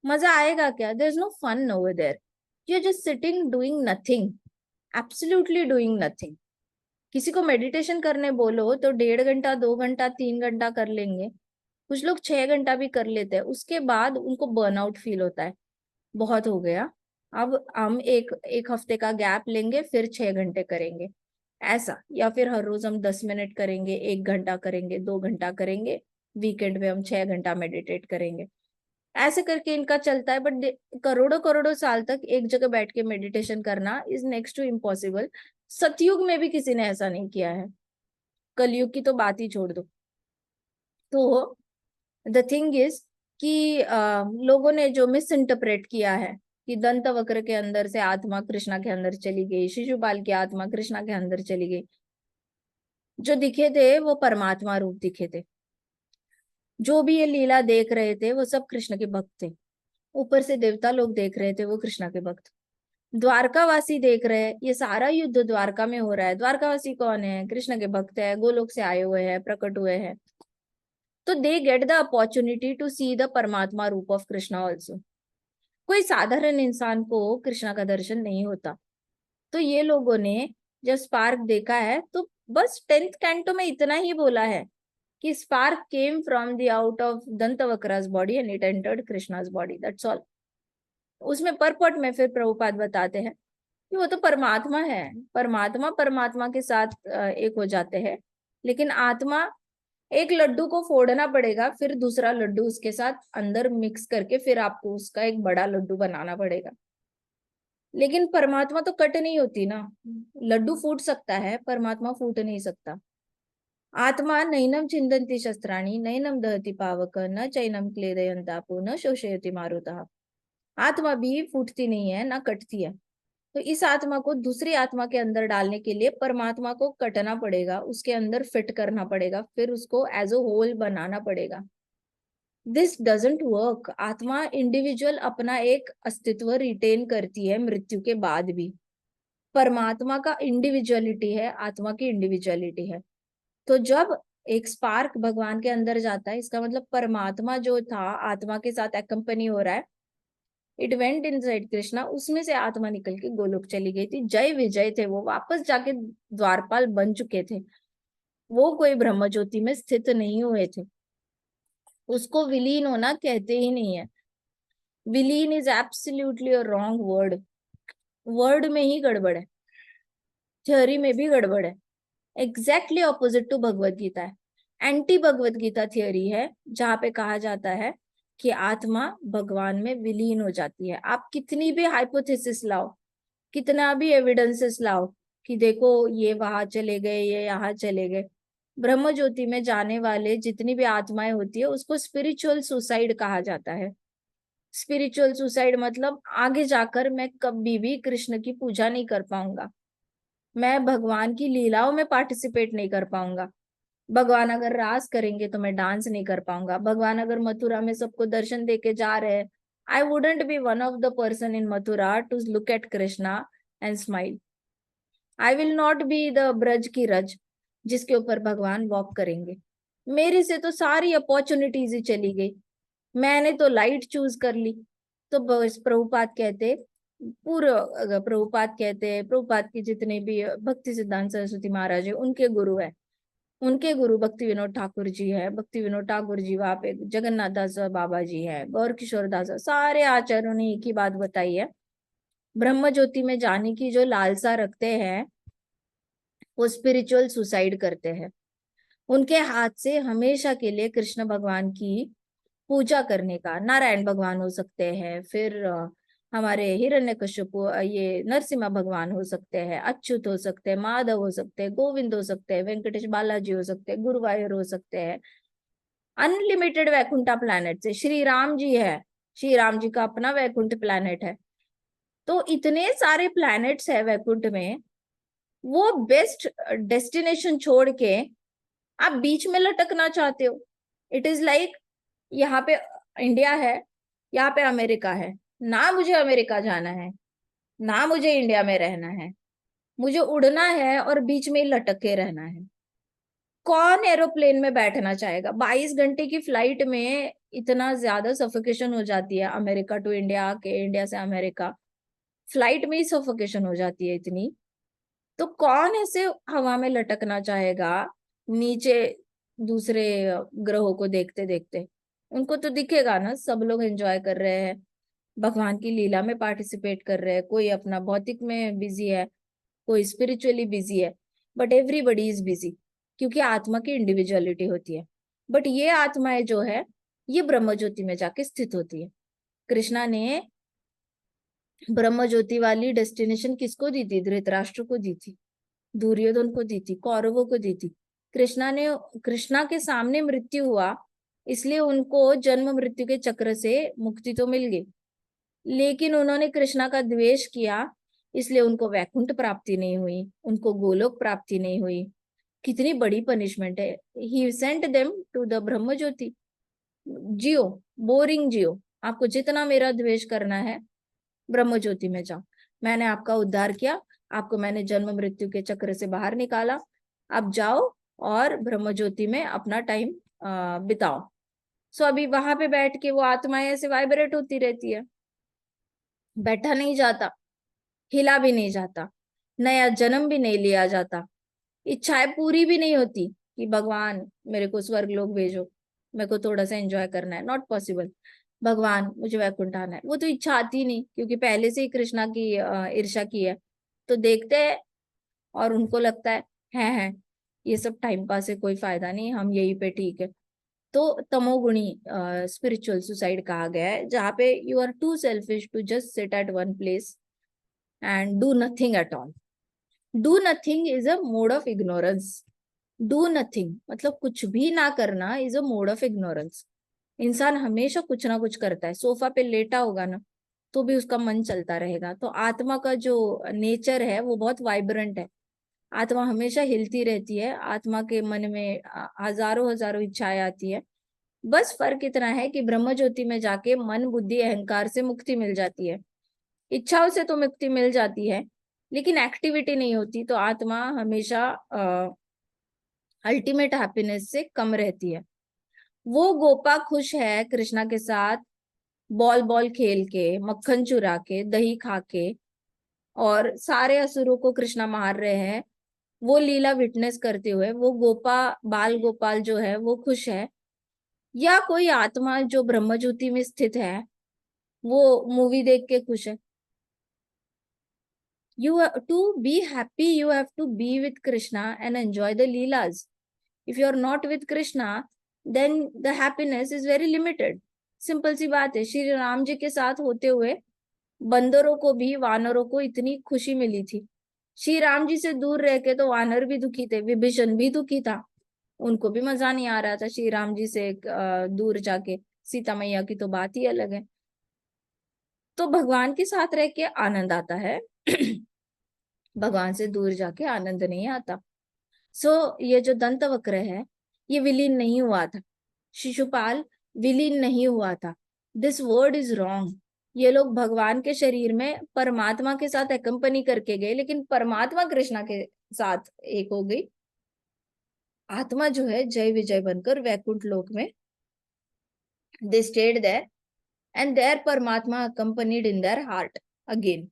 S1: मजा आएगा क्या? There is no fun over there, you are just sitting doing nothing, absolutely doing nothing. किसी को मेडिटेशन करने बोलो तो 1.5 घंटा 2 घंटा 3 घंटा कर लेंगे, कुछ लोग 6 घंटा भी कर लेते हैं, उसके बाद उनको बर्नआउट फील होता है, बहुत हो गया, अब हम एक एक हफ्ते का गैप लेंगे फिर 6 घंटे करेंगे, ऐसा। या फिर हर रोज हम 10 मिनट करेंगे, 1 घंटा करेंगे, 2 घंटा करेंगे, वीकेंड में हम 6 घंटा मेडिटेट करेंगे, ऐसे करके इनका चलता है। बट करोड़ों करोड़ों साल तक एक जगह बैठ के मेडिटेशन करना इज नेक्स्ट टू इम्पॉसिबल। सतयुग में भी किसी ने ऐसा नहीं किया है, कलयुग की तो बात ही छोड़ दो। तो द थिंग इज कि लोगों ने जो मिस इंटरप्रेट किया है कि दंतवक्र के अंदर से आत्मा कृष्णा के अंदर चली गई, शिशुपाल की आत्मा कृष्णा के अंदर चली गई, जो दिखे थे वो परमात्मा रूप दिखे थे, जो भी ये लीला देख रहे थे वो सब कृष्ण के भक्त थे, ऊपर से देवता लोग देख रहे थे वो कृष्णा के भक्त, द्वारकावासी देख रहे हैं ये सारा युद्ध द्वारका में हो रहा है, द्वारकावासी कौन है? कृष्ण के भक्त है, गोलोक से आए हुए हैं, प्रकट हुए हैं। तो they get the opportunity to see the परमात्मा रूप ऑफ कृष्णा ऑल्सो। कोई साधारण इंसान को कृष्णा का दर्शन नहीं होता। तो ये लोगों ने जब स्पार्क देखा है तो बस 10th कैंटो में इतना ही बोला है कि spark came from the out of दंतवक्रा's बॉडी एंड इट एंटर्ड कृष्णा's बॉडी, दैट्स ऑल। उसमें परपट में फिर प्रभुपाद बताते हैं कि वो तो परमात्मा है, परमात्मा परमात्मा के साथ एक हो जाते हैं, लेकिन आत्मा, एक लड्डू को फोड़ना पड़ेगा, फिर दूसरा लड्डू उसके साथ अंदर मिक्स करके फिर आपको उसका एक बड़ा लड्डू बनाना पड़ेगा। लेकिन परमात्मा तो कट नहीं होती ना, लड्डू फूट सकता है, परमात्मा फूट नहीं सकता। आत्मा नैनम छिंदन्ति शस्त्राणि नैनम दहति पावक न चैनम क्लेदयन्तापो न शोषयति मारुतः। आत्मा भी फूटती नहीं है ना कटती है। तो इस आत्मा को दूसरी आत्मा के अंदर डालने के लिए परमात्मा को कटना पड़ेगा, उसके अंदर फिट करना पड़ेगा, फिर उसको एज अ होल बनाना पड़ेगा। This doesn't work. आत्मा इंडिविजुअल अपना एक अस्तित्व रिटेन करती है मृत्यु के बाद भी। परमात्मा का इंडिविजुअलिटी है, आत्मा की इंडिविजुअलिटी है। तो जब एक स्पार्क भगवान के अंदर जाता है, इसका मतलब परमात्मा जो था आत्मा के साथ एक्कम्पनी हो रहा है, इट वेंट इनसाइड कृष्णा, उसमें से आत्मा निकल के गोलोक चली गई थी। जय विजय थे वो, वापस जाके द्वारपाल बन चुके थे। वो कोई ब्रह्म ज्योति में स्थित नहीं हुए थे। उसको विलीन होना कहते ही नहीं है। विलीन is absolutely a wrong word. Word में ही गड़बड़ है, थ्योरी में भी गड़बड़ है। Exactly opposite to Bhagavad Gita है। एंटी भगवत गीता थियोरी है, जहां पे कहा जाता है कि आत्मा भगवान में विलीन हो जाती है। आप कितनी भी हाइपोथेसिस लाओ, कितना भी एविडेंसेस लाओ कि देखो ये वहां चले गए, ये यहाँ चले गए, ब्रह्म ज्योति में जाने वाले जितनी भी आत्माएं होती है उसको स्पिरिचुअल सुसाइड कहा जाता है। स्पिरिचुअल सुसाइड मतलब आगे जाकर मैं कभी भी कृष्ण की पूजा नहीं कर पाऊंगा, मैं भगवान की लीलाओं में पार्टिसिपेट नहीं कर पाऊंगा, भगवान अगर रास करेंगे तो मैं डांस नहीं कर पाऊंगा, भगवान अगर मथुरा में सबको दर्शन देके जा रहे हैं, I wouldn't be one of the person in Mathura to look at Krishna and smile. I will not be the Braj की रज जिसके ऊपर भगवान वॉक करेंगे। मेरे से तो सारी अपॉर्चुनिटीज ही चली गई, मैंने तो लाइट चूज कर ली। तो बस प्रभुपाद कहते, पूर्व प्रभुपाद कहते हैं, प्रभुपाद के जितने भी भक्ति सिद्धांत सरस्वती महाराज है उनके गुरु है, उनके गुरु भक्ति विनोद ठाकुर जी है। भक्ति विनोद ठाकुर जी वहां पे जगन्नाथ दास बाबा जी है, गौर किशोर दास, सारे आचार्यों ने एक ही बात बताई है, ब्रह्म ज्योति में जाने की जो लालसा रखते हैं वो स्पिरिचुअल सुसाइड करते हैं। उनके हाथ से हमेशा के लिए कृष्ण भगवान की पूजा करने का, नारायण भगवान हो सकते हैं, फिर हमारे हिरण्यकश्यप, ये नरसिम्हा भगवान हो सकते हैं, अच्युत हो सकते हैं, माधव हो सकते हैं, गोविंद हो सकते हैं, वेंकटेश बालाजी हो सकते हैं, गुरुवायूर हो सकते हैं, अनलिमिटेड वैकुंठा प्लैनेट से श्री राम जी है, श्री राम जी का अपना वैकुंठ प्लैनेट है। तो इतने सारे प्लैनेट्स है वैकुंठ में, वो बेस्ट डेस्टिनेशन छोड़ के आप बीच में लटकना चाहते हो। इट इज लाइक यहाँ पे इंडिया है, यहाँ पे अमेरिका है, ना मुझे अमेरिका जाना है ना मुझे इंडिया में रहना है, मुझे उड़ना है और बीच में ही लटके रहना है। कौन एरोप्लेन में बैठना चाहेगा? 22 घंटे की फ्लाइट में इतना ज्यादा सफोकेशन हो जाती है, अमेरिका टू इंडिया के, इंडिया से अमेरिका, फ्लाइट में ही सफोकेशन हो जाती है इतनी। तो कौन ऐसे हवा में लटकना चाहेगा नीचे दूसरे ग्रहों को देखते देखते? उनको तो दिखेगा ना सब लोग एंजॉय कर रहे हैं, भगवान की लीला में पार्टिसिपेट कर रहे हैं, कोई अपना भौतिक में बिजी है, कोई स्पिरिचुअली बिजी है, बट एवरीबडी इज बिजी, क्योंकि आत्मा की इंडिविजुअलिटी होती है। बट ये आत्माएं जो है ये ब्रह्म ज्योति में जाके स्थित होती है। कृष्णा ने ब्रह्म ज्योति वाली डेस्टिनेशन किसको दी थी? धृतराष्ट्र को दी थी, दुर्योधन को दी थी, कौरवों को दी थी। कृष्णा के सामने मृत्यु हुआ, इसलिए उनको जन्म मृत्यु के चक्र से मुक्ति तो मिल गई, लेकिन उन्होंने कृष्णा का द्वेष किया, इसलिए उनको वैकुंठ प्राप्ति नहीं हुई, उनको गोलोक प्राप्ति नहीं हुई। कितनी बड़ी पनिशमेंट है। ही Saint them to the Brahma Jyoti. Jio, boring जियो, आपको जितना मेरा द्वेष करना है ब्रह्म ज्योति में जाओ, मैंने आपका उद्धार किया, आपको मैंने जन्म मृत्यु के चक्र से बाहर निकाला, अब जाओ और ब्रह्म ज्योति में अपना टाइम बिताओ। सो अभी वहां पे बैठ के वो आत्माएं ऐसे वाइब्रेट होती रहती है, बैठा नहीं जाता, हिला भी नहीं जाता, नया जन्म भी नहीं लिया जाता, इच्छाएं पूरी भी नहीं होती कि भगवान मेरे को स्वर्ग लोक भेजो, मेरे को थोड़ा सा एंजॉय करना है, नॉट पॉसिबल। भगवान मुझे वैकुंठ आना है, वो तो इच्छा आती नहीं, क्योंकि पहले से ही कृष्णा की ईर्ष्या की है। तो देखते हैं और उनको लगता है ये सब टाइम पास है, कोई फायदा नहीं, हम यहीं पे ठीक है। तो तमोगुणी स्पिरिचुअल सुसाइड कहा गया है, जहाँ पे you are too selfish to just sit at one place and do nothing at all. Do nothing is a mode of ignorance. Do nothing मतलब कुछ भी ना करना is a mode of ignorance. इंसान हमेशा कुछ ना कुछ करता है, सोफा पे लेटा होगा ना तो भी उसका मन चलता रहेगा। तो आत्मा का जो नेचर है वो बहुत वाइब्रेंट है, आत्मा हमेशा हिलती रहती है, आत्मा के मन में हजारों हजारों इच्छाएं आती है। बस फर्क इतना है कि ब्रह्म ज्योति में जाके मन बुद्धि अहंकार से मुक्ति मिल जाती है। इच्छाओं से तो मुक्ति मिल जाती है, लेकिन एक्टिविटी नहीं होती, तो आत्मा हमेशा अल्टीमेट हैप्पीनेस से कम रहती है। वो गोपा खुश है कृष्णा के साथ, बॉल बॉल खेल के, मक्खन चुरा के, दही खा के, और सारे असुरों को कृष्णा मार रहे हैं, वो लीला विटनेस करते हुए वो गोपा बाल गोपाल जो है वो खुश है, या कोई आत्मा जो ब्रह्मज्योति में स्थित है वो मूवी देख के खुश है? To be happy you have to be with Krishna and enjoy the leelas. If you are not with Krishna, then the happiness is very limited. Simple सी बात है, श्री राम जी के साथ होते हुए बंदरों को भी, वानरों को इतनी खुशी मिली थी। श्री राम जी से दूर रह के तो वानर भी दुखी थे, विभीषण भी दुखी था, उनको भी मजा नहीं आ रहा था श्री राम जी से दूर जाके। सीता मैया की तो बात ही अलग है। तो भगवान के साथ रह के आनंद आता है भगवान से दूर जाके आनंद नहीं आता। सो ये जो दंत वक्र है ये विलीन नहीं हुआ था, शिशुपाल विलीन नहीं हुआ था। This word is wrong. ये लोग भगवान के शरीर में परमात्मा के साथ एकम्पनी करके गए, लेकिन परमात्मा कृष्णा के साथ एक हो गई। आत्मा जो है जय विजय बनकर वैकुंठ लोक में, they stayed there and there परमात्मा accompanied in their heart again.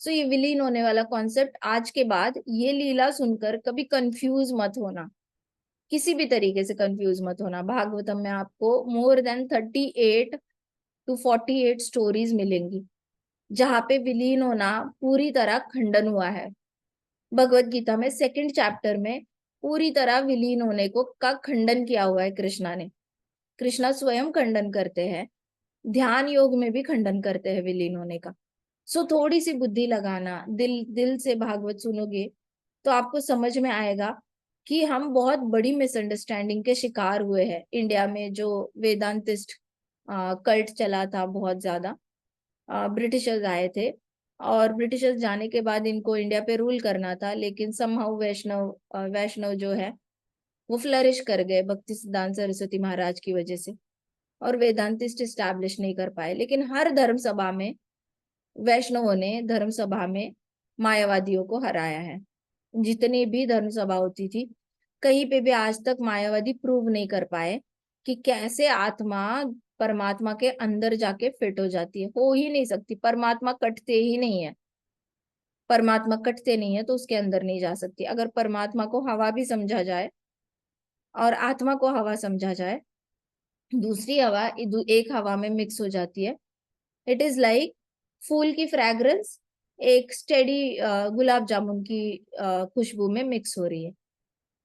S1: So ये विलीन होने वाला कॉन्सेप्ट आज के बाद ये लीला सुनकर कभी कंफ्यूज मत होना, किसी भी तरीके से कंफ्यूज मत होना। भागवतम में आपको मोर देन 38 to 48 स्टोरीज मिलेंगी जहां पे विलीन होना पूरी तरह खंडन हुआ है। भगवत गीता में सेकंड चैप्टर में पूरी तरह विलीन होने को का खंडन किया हुआ है कृष्णा ने। कृष्णा स्वयं खंडन करते हैं, ध्यान योग में भी खंडन करते हैं विलीन होने का। सो थोड़ी सी बुद्धि लगाना, दिल दिल से भागवत सुनोगे तो आपको समझ में आएगा कि हम बहुत बड़ी मिसअंडरस्टैंडिंग के शिकार हुए हैं। इंडिया में जो वेदांतिस्ट कल्ट चला था बहुत ज्यादा, ब्रिटिशर्स आए थे और ब्रिटिशर्स जाने के बाद इनको इंडिया पे रूल करना था, लेकिन समहाउ वैष्णव जो है वो फ्लरिश कर गए भक्ति सिद्धांत सरस्वती महाराज की वजह से, और वेदांतिस्ट स्टैब्लिश नहीं कर पाए। लेकिन हर धर्म सभा में वैष्णवों ने धर्म सभा में मायावादियों को हराया है। जितनी भी धर्म सभा होती थी कहीं पे भी आज तक मायावादी प्रूव नहीं कर पाए कि कैसे आत्मा परमात्मा के अंदर जाके फिट हो जाती है। हो ही नहीं सकती, परमात्मा कटते ही नहीं है, परमात्मा कटते नहीं है तो उसके अंदर नहीं जा सकती। अगर परमात्मा को हवा भी समझा जाए और आत्मा को हवा समझा जाए, दूसरी हवा एक हवा में मिक्स हो जाती है। इट इज लाइक फूल की फ्रेग्रेंस एक स्टेडी गुलाब जामुन की खुशबू में मिक्स हो रही है,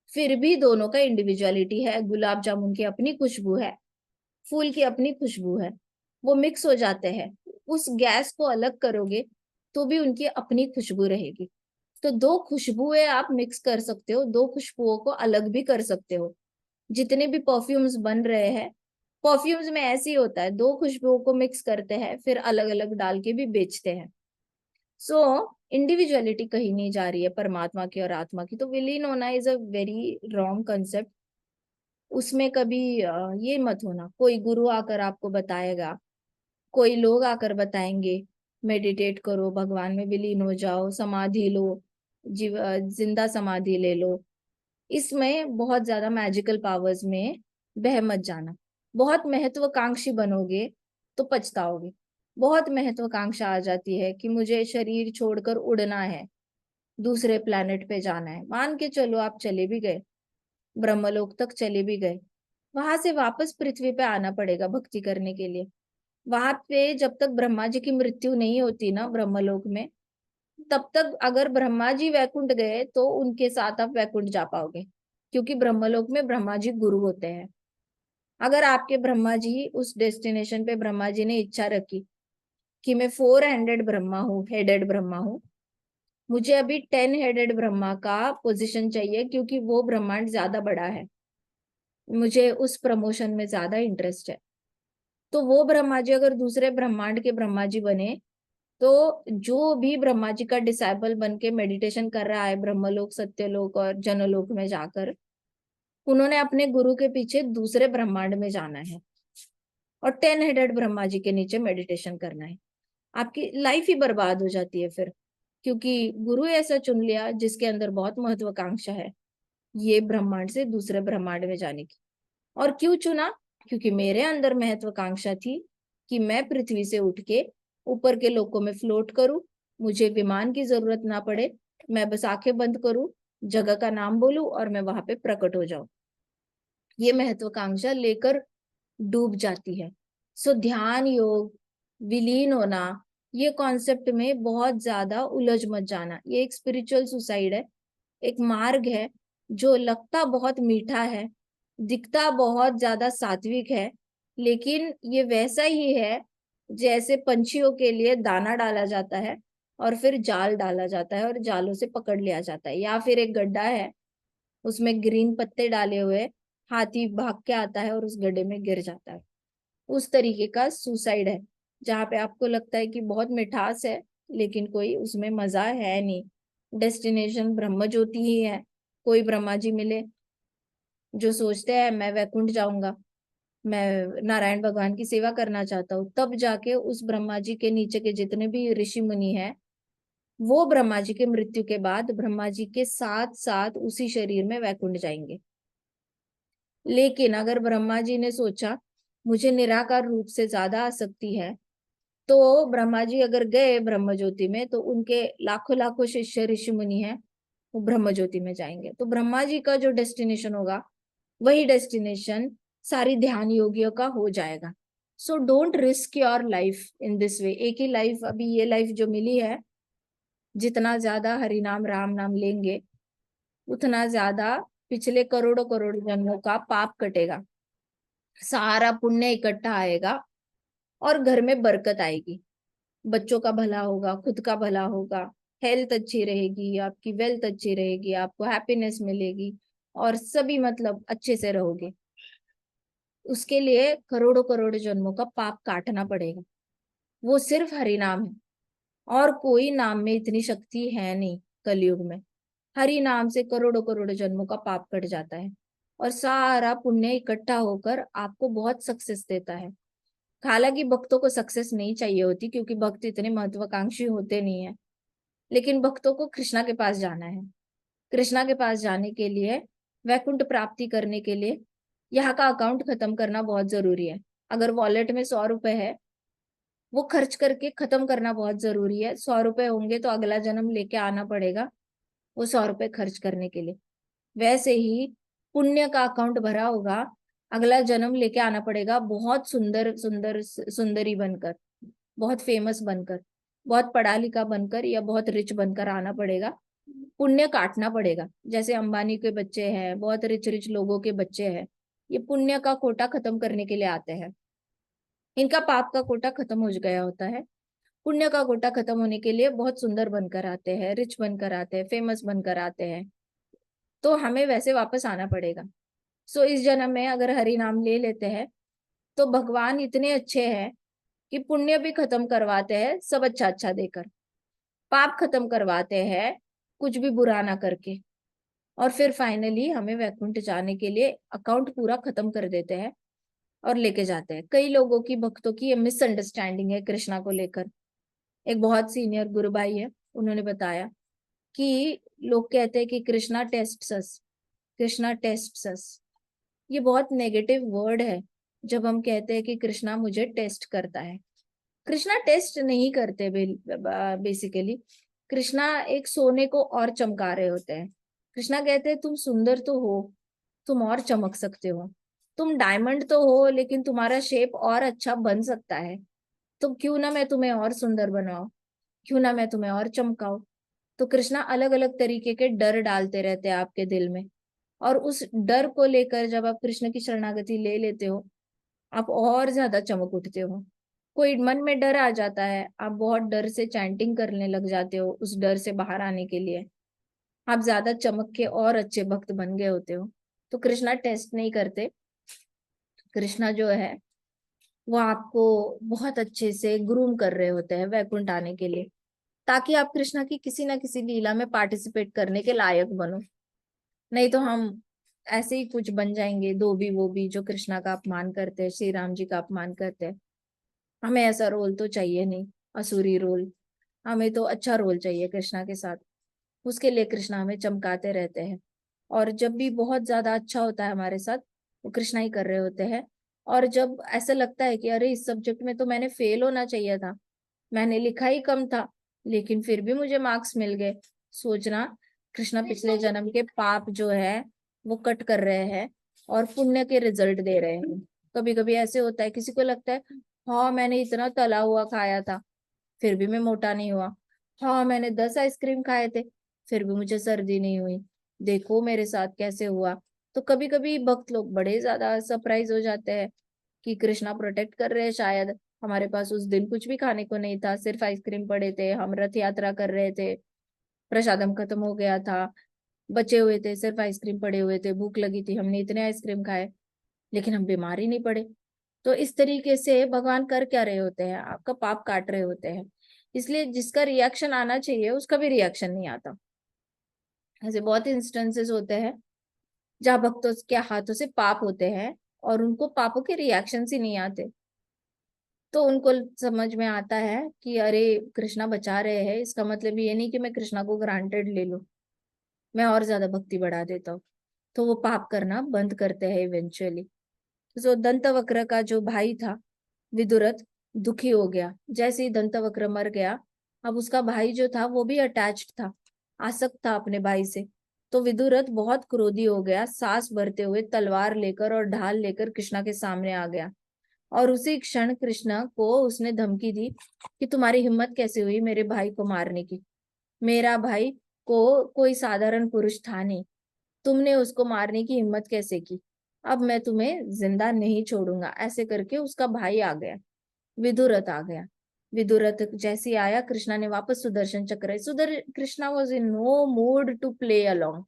S1: फिर भी दोनों का इंडिविजुअलिटी है। गुलाब जामुन की अपनी खुशबू है, फूल की अपनी खुशबू है, वो मिक्स हो जाते हैं। उस गैस को अलग करोगे तो भी उनकी अपनी खुशबू रहेगी। तो दो खुशबुएं आप मिक्स कर सकते हो, दो खुशबुओं को अलग भी कर सकते हो। जितने भी परफ्यूम्स बन रहे हैं, परफ्यूम्स में ऐसे ही होता है, दो खुशबुओं को मिक्स करते हैं फिर अलग अलग डाल के भी बेचते हैं। सो इंडिविजुअलिटी कहीं नहीं जा रही है परमात्मा की और आत्मा की। तो विलीन होना is a very wrong concept. उसमें कभी ये मत होना कोई गुरु आकर आपको बताएगा, कोई लोग आकर बताएंगे मेडिटेट करो, भगवान में विलीन हो जाओ, समाधि लो, जिंदा समाधि ले लो। इसमें बहुत ज्यादा मैजिकल पावर्स में बह मत जाना। बहुत महत्वाकांक्षी बनोगे तो पछताओगे। बहुत महत्वाकांक्षा आ जाती है कि मुझे शरीर छोड़कर उड़ना है, दूसरे प्लेनेट पे जाना है, मान के चलो आप चले भी गए, ब्रह्मलोक तक चले भी गए, वहां से वापस पृथ्वी पे आना पड़ेगा भक्ति करने के लिए। वहां पे जब तक ब्रह्मा जी की मृत्यु नहीं होती ना ब्रह्मलोक में, तब तक अगर ब्रह्मा जी वैकुंठ गए तो उनके साथ आप वैकुंठ जा पाओगे, क्योंकि ब्रह्मलोक में ब्रह्मा जी गुरु होते हैं। अगर आपके ब्रह्मा जी उस डेस्टिनेशन पे ब्रह्मा जी ने इच्छा रखी कि मैं 400 ब्रह्मा हूँ, हेडेड ब्रह्मा हूँ, मुझे अभी 10 हेडेड ब्रह्मा का पोजीशन चाहिए क्योंकि वो ब्रह्मांड ज्यादा बड़ा है, मुझे उस प्रमोशन में ज्यादा इंटरेस्ट है, तो वो ब्रह्मा जी अगर दूसरे ब्रह्मांड के ब्रह्मा जी बने, तो जो भी ब्रह्मा जी का डिसाइबल बन के मेडिटेशन कर रहा है ब्रह्मलोक, सत्यलोक और जनलोक में जाकर, उन्होंने अपने गुरु के पीछे दूसरे ब्रह्मांड में जाना है और 10 हेडेड ब्रह्मा जी के नीचे मेडिटेशन करना है। आपकी लाइफ ही बर्बाद हो जाती है फिर, क्योंकि गुरु ऐसा चुन लिया जिसके अंदर बहुत महत्वाकांक्षा है ये ब्रह्मांड से दूसरे ब्रह्मांड में जाने की। और क्यों चुना? क्योंकि मेरे अंदर महत्वाकांक्षा थी कि मैं पृथ्वी से उठ के ऊपर के लोकों में फ्लोट करूं, मुझे विमान की जरूरत ना पड़े, मैं बस आंखें बंद करूं, जगह का नाम बोलूं और मैं वहां पे प्रकट हो जाऊं। ये महत्वाकांक्षा लेकर डूब जाती है। सो ध्यान योग, विलीन होना, ये कॉन्सेप्ट में बहुत ज्यादा उलझ मत जाना। ये एक स्पिरिचुअल सुसाइड है, एक मार्ग है जो लगता बहुत मीठा है, दिखता बहुत ज्यादा सात्विक है, लेकिन ये वैसा ही है जैसे पंछियों के लिए दाना डाला जाता है और फिर जाल डाला जाता है और जालों से पकड़ लिया जाता है, या फिर एक गड्ढा है उसमें ग्रीन पत्ते डाले हुए, हाथी भाग के आता है और उस गड्ढे में गिर जाता है। उस तरीके का सुसाइड है जहाँ पे आपको लगता है कि बहुत मिठास है लेकिन कोई उसमें मजा है नहीं। डेस्टिनेशन ब्रह्म ज्योति ही है। कोई ब्रह्मा जी मिले जो सोचते हैं मैं वैकुंठ जाऊंगा, मैं नारायण भगवान की सेवा करना चाहता हूँ, तब जाके उस ब्रह्मा जी के नीचे के जितने भी ऋषि मुनि हैं, वो ब्रह्मा जी के मृत्यु के बाद ब्रह्मा जी के साथ साथ उसी शरीर में वैकुंठ जाएंगे। लेकिन अगर ब्रह्मा जी ने सोचा मुझे निराकार रूप से ज्यादा आसक्ति है, तो ब्रह्मा जी अगर गए ब्रह्म ज्योति में तो उनके लाखों लाखों शिष्य ऋषि मुनि हैं, वो ब्रह्म ज्योति में जाएंगे। तो ब्रह्मा जी का जो डेस्टिनेशन होगा वही डेस्टिनेशन सारी ध्यान योगियों का हो जाएगा। So don't risk your life in this way. एक ही लाइफ, अभी ये लाइफ जो मिली है, जितना ज्यादा हरि नाम राम नाम लेंगे उतना ज्यादा पिछले करोड़ों करोड़ जन्मों का पाप कटेगा, सारा पुण्य इकट्ठा आएगा और घर में बरकत आएगी, बच्चों का भला होगा, खुद का भला होगा, हेल्थ अच्छी रहेगी, आपकी वेल्थ अच्छी रहेगी, आपको हैप्पीनेस मिलेगी और सभी मतलब अच्छे से रहोगे। उसके लिए करोड़ों करोड़ जन्मों का पाप काटना पड़ेगा। वो सिर्फ हरि नाम है और कोई नाम में इतनी शक्ति है नहीं कलयुग में। हरि नाम से करोड़ों करोड़ जन्मों का पाप कट जाता है और सारा पुण्य इकट्ठा होकर आपको बहुत सक्सेस देता है। हालांकि भक्तों को सक्सेस नहीं चाहिए होती क्योंकि भक्त इतने महत्वाकांक्षी होते नहीं है, लेकिन भक्तों को कृष्णा के पास जाना है। कृष्णा के पास जाने के लिए, वैकुंठ प्राप्ति करने के लिए यहाँ का अकाउंट खत्म करना बहुत जरूरी है। अगर वॉलेट में 100 रुपए है, वो खर्च करके खत्म करना बहुत जरूरी है। 100 रुपए होंगे तो अगला जन्म लेके आना पड़ेगा वो 100 रुपए खर्च करने के लिए। वैसे ही पुण्य का अकाउंट भरा होगा, अगला जन्म लेके आना पड़ेगा बहुत सुंदर सुंदर सुंदरी बनकर, बहुत फेमस बनकर, बहुत पढ़ा लिखा बनकर या बहुत रिच बनकर आना पड़ेगा। पुण्य काटना पड़ेगा। जैसे अंबानी के बच्चे हैं, बहुत रिच रिच लोगों के बच्चे हैं, ये पुण्य का कोटा खत्म करने के लिए आते हैं। इनका पाप का कोटा खत्म हो गया होता है, पुण्य का कोटा खत्म होने के लिए बहुत सुंदर बनकर आते हैं, रिच बनकर आते हैं, फेमस बनकर आते हैं। तो हमें वैसे वापस आना पड़ेगा। सो इस जन्म में अगर हरि नाम ले लेते हैं तो भगवान इतने अच्छे हैं कि पुण्य भी खत्म करवाते हैं सब अच्छा अच्छा देकर, पाप खत्म करवाते हैं कुछ भी बुरा ना करके, और फिर फाइनली हमें वैकुंठ जाने के लिए अकाउंट पूरा खत्म कर देते हैं और लेके जाते हैं। कई लोगों की, भक्तों की ये मिसअंडरस्टैंडिंग है कृष्णा को लेकर। एक बहुत सीनियर गुरु भाई है, उन्होंने बताया कि लोग कहते हैं कि कृष्णा टेस्ट्स अस, कृष्णा टेस्ट्स अस। ये बहुत नेगेटिव वर्ड है जब हम कहते हैं कि कृष्णा मुझे टेस्ट करता है। कृष्णा टेस्ट नहीं करते बेसिकली। कृष्णा एक सोने को और चमका रहे होते हैं। कृष्णा कहते हैं तुम सुंदर तो हो, तुम और चमक सकते हो। तुम डायमंड तो हो लेकिन तुम्हारा शेप और अच्छा बन सकता है। तो क्यों ना मैं तुम्हें और सुंदर बनाऊं, क्यों ना मैं तुम्हें और चमकाऊं। तो कृष्णा अलग अलग तरीके के डर डालते रहते हैं आपके दिल में। और उस डर को लेकर जब आप कृष्ण की शरणागति ले लेते हो, आप और ज्यादा चमक उठते हो। कोई मन में डर आ जाता है, आप बहुत डर से चैंटिंग करने लग जाते हो उस डर से बाहर आने के लिए। आप ज्यादा चमक के और अच्छे भक्त बन गए होते हो। तो कृष्णा टेस्ट नहीं करते। कृष्णा जो है वो आपको बहुत अच्छे से ग्रूम कर रहे होते हैं वैकुंठ आने के लिए, ताकि आप कृष्णा की किसी ना किसी लीला में पार्टिसिपेट करने के लायक बनो। नहीं तो हम ऐसे ही कुछ बन जाएंगे, दो भी वो भी, जो कृष्णा का अपमान करते हैं, श्री राम जी का अपमान करते हैं। हमें ऐसा रोल तो चाहिए नहीं, असुरी रोल। हमें तो अच्छा रोल चाहिए कृष्णा के साथ। उसके लिए कृष्णा हमें चमकाते रहते हैं। और जब भी बहुत ज्यादा अच्छा होता है हमारे साथ, वो कृष्णा ही कर रहे होते हैं। और जब ऐसा लगता है कि अरे इस सब्जेक्ट में तो मैंने फेल होना चाहिए था, मैंने लिखा ही कम था, लेकिन फिर भी मुझे मार्क्स मिल गए, सोचना कृष्णा पिछले जन्म के पाप जो है वो कट कर रहे हैं और पुण्य के रिजल्ट दे रहे हैं। कभी कभी ऐसे होता है, किसी को लगता है हाँ मैंने इतना तला हुआ खाया था फिर भी मैं मोटा नहीं हुआ, हाँ मैंने 10 आइसक्रीम खाए थे फिर भी मुझे सर्दी नहीं हुई, देखो मेरे साथ कैसे हुआ। तो कभी कभी भक्त लोग बड़े ज्यादा सरप्राइज हो जाते हैं कि कृष्णा प्रोटेक्ट कर रहे हैं शायद। हमारे पास उस दिन कुछ भी खाने को नहीं था, सिर्फ आइसक्रीम पड़े थे, हम रथ यात्रा कर रहे थे, प्रसादम खत्म हो गया था, बचे हुए थे, सिर्फ आइसक्रीम पड़े हुए थे, भूख लगी थी, हमने इतने आइसक्रीम खाए, लेकिन हम बीमार ही नहीं पड़े। तो इस तरीके से भगवान कर क्या रहे होते हैं, आपका पाप काट रहे होते हैं। इसलिए जिसका रिएक्शन आना चाहिए उसका भी रिएक्शन नहीं आता। ऐसे बहुत इंस्टेंसेस होते हैं जहाँ भक्तों के हाथों से पाप होते हैं और उनको पापों के रिएक्शन ही नहीं आते। तो उनको समझ में आता है कि अरे कृष्णा बचा रहे हैं, इसका मतलब ये नहीं कि मैं कृष्णा को ग्रांटेड ले लूं, मैं और ज्यादा भक्ति बढ़ा देता हूँ। तो वो पाप करना बंद करते हैं इवेंचुअली। तो दंतवक्र का जो भाई था विदुरथ, दुखी हो गया जैसे ही दंतवक्र मर गया। अब उसका भाई जो था वो भी अटैच्ड था, आसक्त था अपने भाई से। तो विदुरथ बहुत क्रोधी हो गया, सांस भरते हुए तलवार लेकर और ढाल लेकर कृष्णा के सामने आ गया। और उसी क्षण कृष्णा को उसने धमकी दी कि तुम्हारी हिम्मत कैसे हुई मेरे भाई को मारने की। मेरा भाई को कोई साधारण पुरुष था नहीं, तुमने उसको मारने की हिम्मत कैसे की। अब मैं तुम्हें जिंदा नहीं छोड़ूंगा। ऐसे करके उसका भाई आ गया, विदुरथ आ गया। विदुरथ जैसे ही आया, कृष्णा ने वापस Sudarshan Chakra, Krishna was in no mood to play along.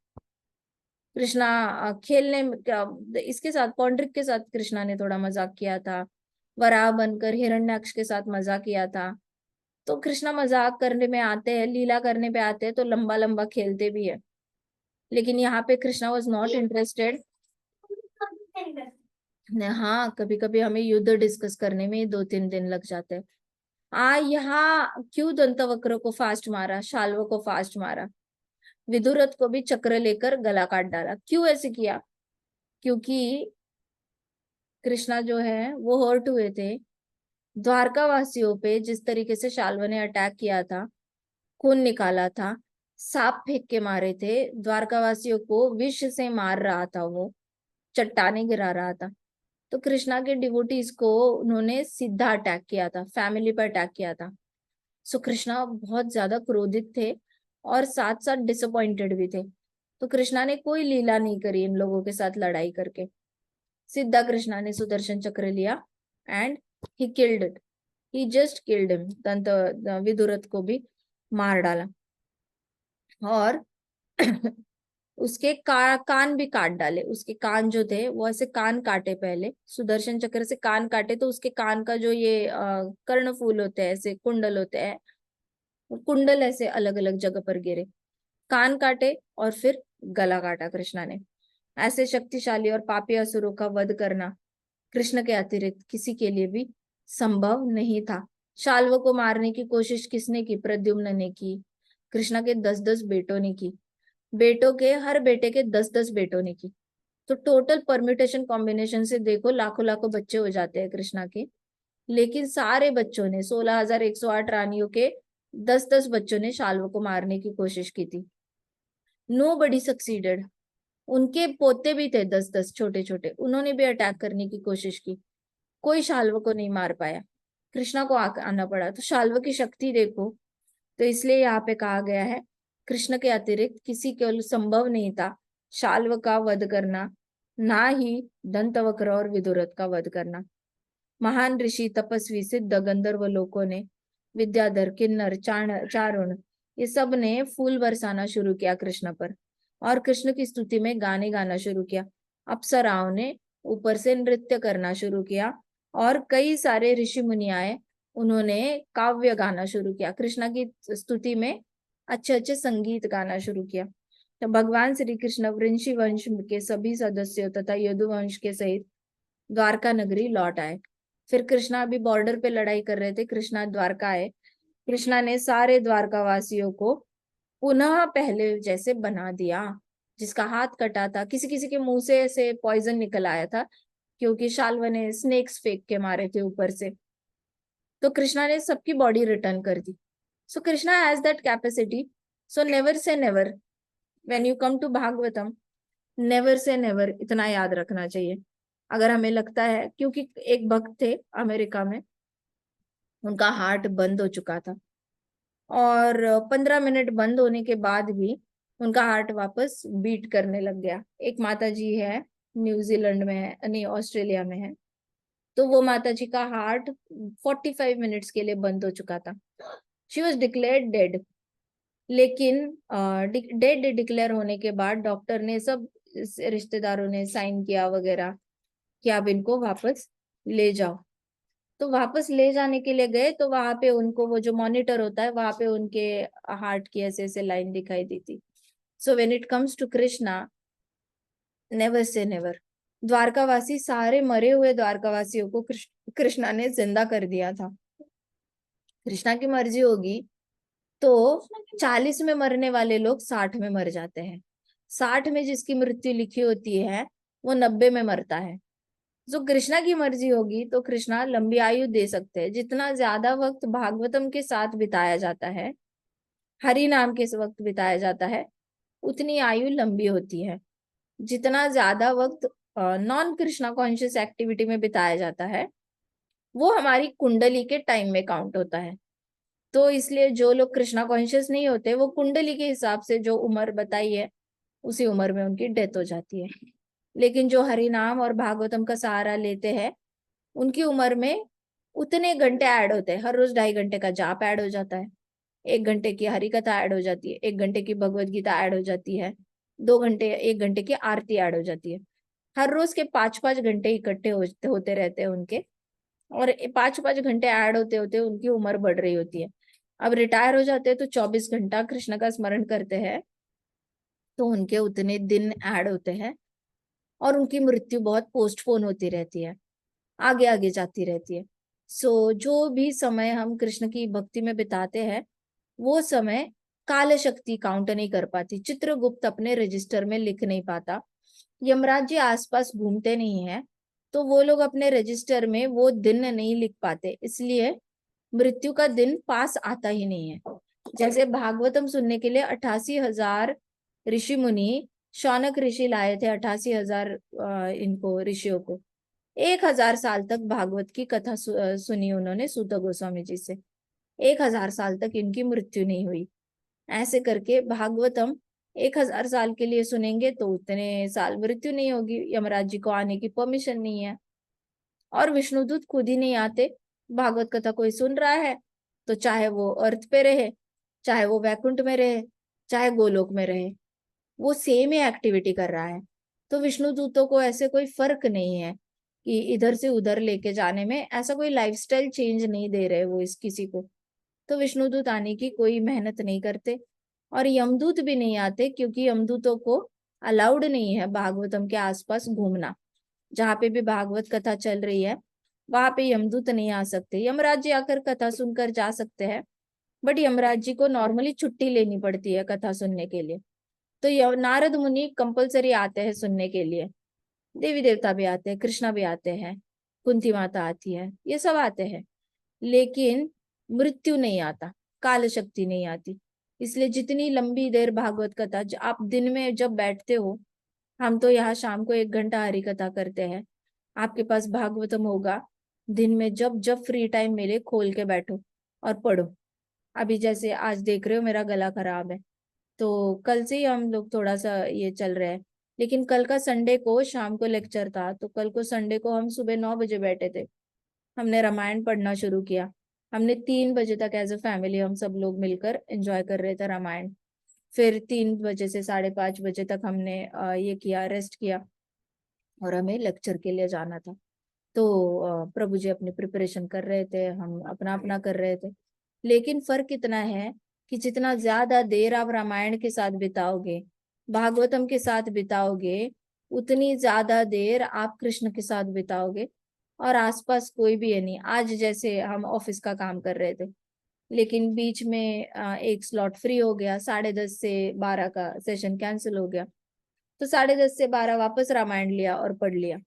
S1: Krishna खेलने इसके साथ, पौंड्रिक के साथ कृष्णा ने थोड़ा मजाक किया था, वराह बनकर हिरण्याक्ष के साथ मजाक किया था। तो कृष्णा मजाक करने में आते हैं, लीला करने पे आते हैं तो लंबा लंबा खेलते भी है। लेकिन यहाँ पे कृष्णा वॉज नॉट इंटरेस्टेड। हाँ, कभी कभी हमें युद्ध डिस्कस करने में 2-3 दिन लग जाते हैं। यहाँ क्यों दंतवक्र को फास्ट मारा, शाल्व को फास्ट मारा, विदुरथ को भी चक्र लेकर गला काट डाला, क्यों ऐसे किया? क्योंकि कृष्णा जो है वो हर्ट हुए थे द्वारका वासियों पे, जिस तरीके से शाल्व ने अटैक किया था, खून निकाला था, सांप फेंक के मारे थे, द्वारका वासियों को विष से मार रहा था, वो चट्टाने गिरा रहा था। तो कृष्णा के डिवोटीज को उन्होंने सीधा अटैक किया था, फैमिली पर अटैक किया था। सो कृष्णा बहुत ज्यादा क्रोधित थे और साथ साथ डिसअपॉइंटेड भी थे। तो कृष्णा ने कोई लीला नहीं करी इन लोगों के साथ लड़ाई करके, सीधा कृष्णा ने सुदर्शन चक्र लिया and he killed it, he just killed him, दंत विदुरथ को भी मार डाला। और उसके कान भी काट डाले, उसके कान जो थे वो ऐसे कान काटे, पहले सुदर्शन चक्र से कान काटे तो उसके कान का जो ये कर्णफूल होते हैं, ऐसे कुंडल होते हैं, वो कुंडल ऐसे अलग अलग जगह पर गिरे, कान काटे और फिर गला काटा कृष्णा ने। ऐसे शक्तिशाली और पापी असुरों का वध करना कृष्ण के अतिरिक्त किसी के लिए भी संभव नहीं था। शाल्व को मारने की कोशिश किसने की? प्रद्युम्न ने की, कृष्णा के 10-10 बेटों ने की, बेटों के हर बेटे के 10-10 बेटों ने की। तो टोटल परम्यूटेशन कॉम्बिनेशन से देखो लाखों लाखों बच्चे हो जाते हैं कृष्णा के, लेकिन सारे बच्चों ने 16,108 रानियों के 10-10 बच्चों ने शाल्व को मारने की कोशिश की थी। नो बडी सक्सीडेड। उनके पोते भी थे 10-10 छोटे छोटे, उन्होंने भी अटैक करने की कोशिश की, कोई शाल्व को नहीं मार पाया। कृष्णा को आना पड़ा। तो शाल्व की शक्ति देखो। तो इसलिए यहाँ पे कहा गया है कृष्ण के अतिरिक्त किसी के संभव नहीं था शाल्व का वध करना, ना ही दंतवक्र और विदुरथ का वध करना। महान ऋषि, तपस्वी, सिद्ध, गंधर्व लोगों ने, विद्याधर, किन्नर, चारुण, ये सब ने फूल बरसाना शुरू किया कृष्ण पर और कृष्ण की स्तुति में गाने गाना शुरू किया। अप्सराओं ने ऊपर से नृत्य करना शुरू किया और कई सारे ऋषि मुनि आए, उन्होंने काव्य गाना शुरू किया, कृष्ण की स्तुति में अच्छे अच्छे संगीत गाना शुरू किया। तो भगवान श्री कृष्ण वृंशी वंश के सभी सदस्यों तथा यदुवंश के सहित द्वारका नगरी लौट आए। फिर कृष्णा अभी बॉर्डर पे लड़ाई कर रहे थे, कृष्णा द्वारका आए। कृष्णा ने सारे द्वारका वासियों को पुनः पहले जैसे बना दिया। जिसका हाथ कटा था, किसी किसी के मुंह से पॉइजन निकल आया था क्योंकि शाल्व ने स्नेक्स फेंक के मारे थे ऊपर से, तो कृष्णा ने सबकी बॉडी रिटर्न कर दी। So Krishna has that capacity. So never say never when you come to Bhagavatam, never say never, इतना याद रखना चाहिए। अगर हमें लगता है, क्योंकि एक भक्त थे अमेरिका में, उनका हार्ट बंद हो चुका था और 15 मिनट बंद होने के बाद भी उनका हार्ट वापस बीट करने लग गया। एक माता जी है, न्यूजीलैंड में है, नहीं ऑस्ट्रेलिया में है, तो वो माता जी का हार्ट 45 मिनट्स के लिए बंद हो चुका था। She was declared dead. लेकिन डेड डिक्लेयर होने के बाद डॉक्टर ने, सब रिश्तेदारों ने साइन किया वगैरह कि आप इनको वापस ले जाओ। तो वापस ले जाने के लिए गए तो वहां पे उनको वो जो मॉनिटर होता है वहां पे उनके हार्ट की ऐसे ऐसे लाइन दिखाई दी थी। So when it comes to Krishna, never say never. द्वारकावासी, सारे मरे हुए द्वारकावासियों को कृष्णा ने जिंदा कर दिया था। कृष्णा की मर्जी होगी तो 40 में मरने वाले लोग 60 में मर जाते हैं। 60 में जिसकी मृत्यु लिखी होती है वो 90 में मरता है। जो कृष्णा की मर्जी होगी तो कृष्णा लंबी आयु दे सकते हैं। जितना ज्यादा वक्त भागवतम के साथ बिताया जाता है, हरि नाम के वक्त बिताया जाता है, उतनी आयु लंबी होती है। जितना ज्यादा वक्त नॉन कृष्णा कॉन्शियस एक्टिविटी में बिताया जाता है, वो हमारी कुंडली के टाइम में काउंट होता है। तो इसलिए जो लोग कृष्णा कॉन्शियस नहीं होते, वो कुंडली के हिसाब से जो उम्र बताई है उसी उम्र में उनकी डेथ हो जाती है। लेकिन जो हरि नाम और भागवतम का सहारा लेते हैं, उनकी उम्र में उतने घंटे ऐड होते हैं। हर रोज 2.5 घंटे का जाप ऐड हो जाता है, 1 घंटे की हरि कथा ऐड हो जाती है, 1 घंटे की भगवत गीता ऐड हो जाती है, 2 घंटे 1 घंटे की आरती ऐड हो जाती है। हर रोज के 5-5 घंटे इकट्ठे होते रहते हैं उनके, और 5-5 घंटे ऐड होते होते उनकी उम्र बढ़ रही होती है। अब रिटायर हो जाते हैं तो 24 घंटा कृष्ण का स्मरण करते हैं, तो उनके उतने दिन ऐड होते हैं और उनकी मृत्यु बहुत पोस्टपोन होती रहती है, आगे आगे जाती रहती है। सो जो भी समय हम कृष्ण की भक्ति में बिताते हैं, वो समय काल शक्ति काउंट नहीं कर पाती, चित्रगुप्त अपने रजिस्टर में लिख नहीं पाता, यमराज जी आसपास घूमते नहीं है, तो वो लोग अपने रजिस्टर में वो दिन नहीं लिख पाते, इसलिए मृत्यु का दिन पास आता ही नहीं है। जैसे भागवतम सुनने के लिए 88,000 ऋषि मुनि, शौनक ऋषि लाए थे 88,000 इनको ऋषियों को। 1,000 साल तक भागवत की कथा सुनी उन्होंने सूत गोस्वामी जी से। 1,000 साल तक इनकी मृत्यु नहीं हुई। ऐसे करके भागवतम 1,000 साल के लिए सुनेंगे तो उतने साल मृत्यु नहीं होगी, यमराज जी को आने की परमिशन नहीं है। और विष्णुदूत खुद ही नहीं आते। भागवत कथा कोई सुन रहा है तो चाहे वो अर्थ पे रहे, चाहे वो वैकुंठ में रहे, चाहे गोलोक में रहे, वो सेम ही एक्टिविटी कर रहा है। तो विष्णु दूतों को ऐसे कोई फर्क नहीं है कि इधर से उधर लेके जाने में, ऐसा कोई लाइफस्टाइल चेंज नहीं दे रहे वो इस किसी को। तो विष्णुदूत आने की कोई मेहनत नहीं करते और यमदूत भी नहीं आते, क्योंकि यमदूतों को अलाउड नहीं है भागवतम के आसपास घूमना। जहाँ पे भी भागवत कथा चल रही है वहां पे यमदूत नहीं आ सकते। यमराज जी आकर कथा सुनकर जा सकते हैं, बट यमराज जी को नॉर्मली छुट्टी लेनी पड़ती है कथा सुनने के लिए। तो नारद मुनि कंपलसरी आते हैं सुनने के लिए, देवी देवता भी आते हैं, कृष्णा भी आते हैं, कुंती माता आती है, ये सब आते हैं, लेकिन मृत्यु नहीं आता, काल शक्ति नहीं आती। इसलिए जितनी लंबी देर भागवत कथा आप दिन में जब बैठते हो, हम तो यहाँ शाम को 1 घंटा हरि कथा करते हैं, आपके पास भागवतम होगा, दिन में जब जब फ्री टाइम मिले खोल के बैठो और पढ़ो। अभी जैसे आज देख रहे हो मेरा गला खराब है, तो कल से ही हम लोग थोड़ा सा ये चल रहे हैं, लेकिन कल का संडे को शाम को लेक्चर था, तो कल को संडे को हम सुबह 9 बजे बैठे थे, हमने रामायण पढ़ना शुरू किया। हमने 3 बजे तक एज अ फैमिली हम सब लोग मिलकर एंजॉय कर रहे थे रामायण। फिर 3 बजे से 5:30 बजे तक हमने ये किया, रेस्ट किया, और हमें लेक्चर के लिए जाना था। तो प्रभु जी अपनी प्रिपरेशन कर रहे थे, हम अपना अपना कर रहे थे। लेकिन फर्क इतना है कि जितना ज्यादा देर आप रामायण के साथ बिताओगे, भागवतम के साथ बिताओगे, उतनी ज्यादा देर आप कृष्ण के साथ बिताओगे, और आसपास कोई भी है नहीं। आज जैसे हम ऑफिस का काम कर रहे थे, लेकिन बीच में एक स्लॉट फ्री हो गया, 10:30 से 12 का सेशन कैंसिल हो गया, तो 10:30 से 12 वापस रामायण लिया और पढ़ लिया।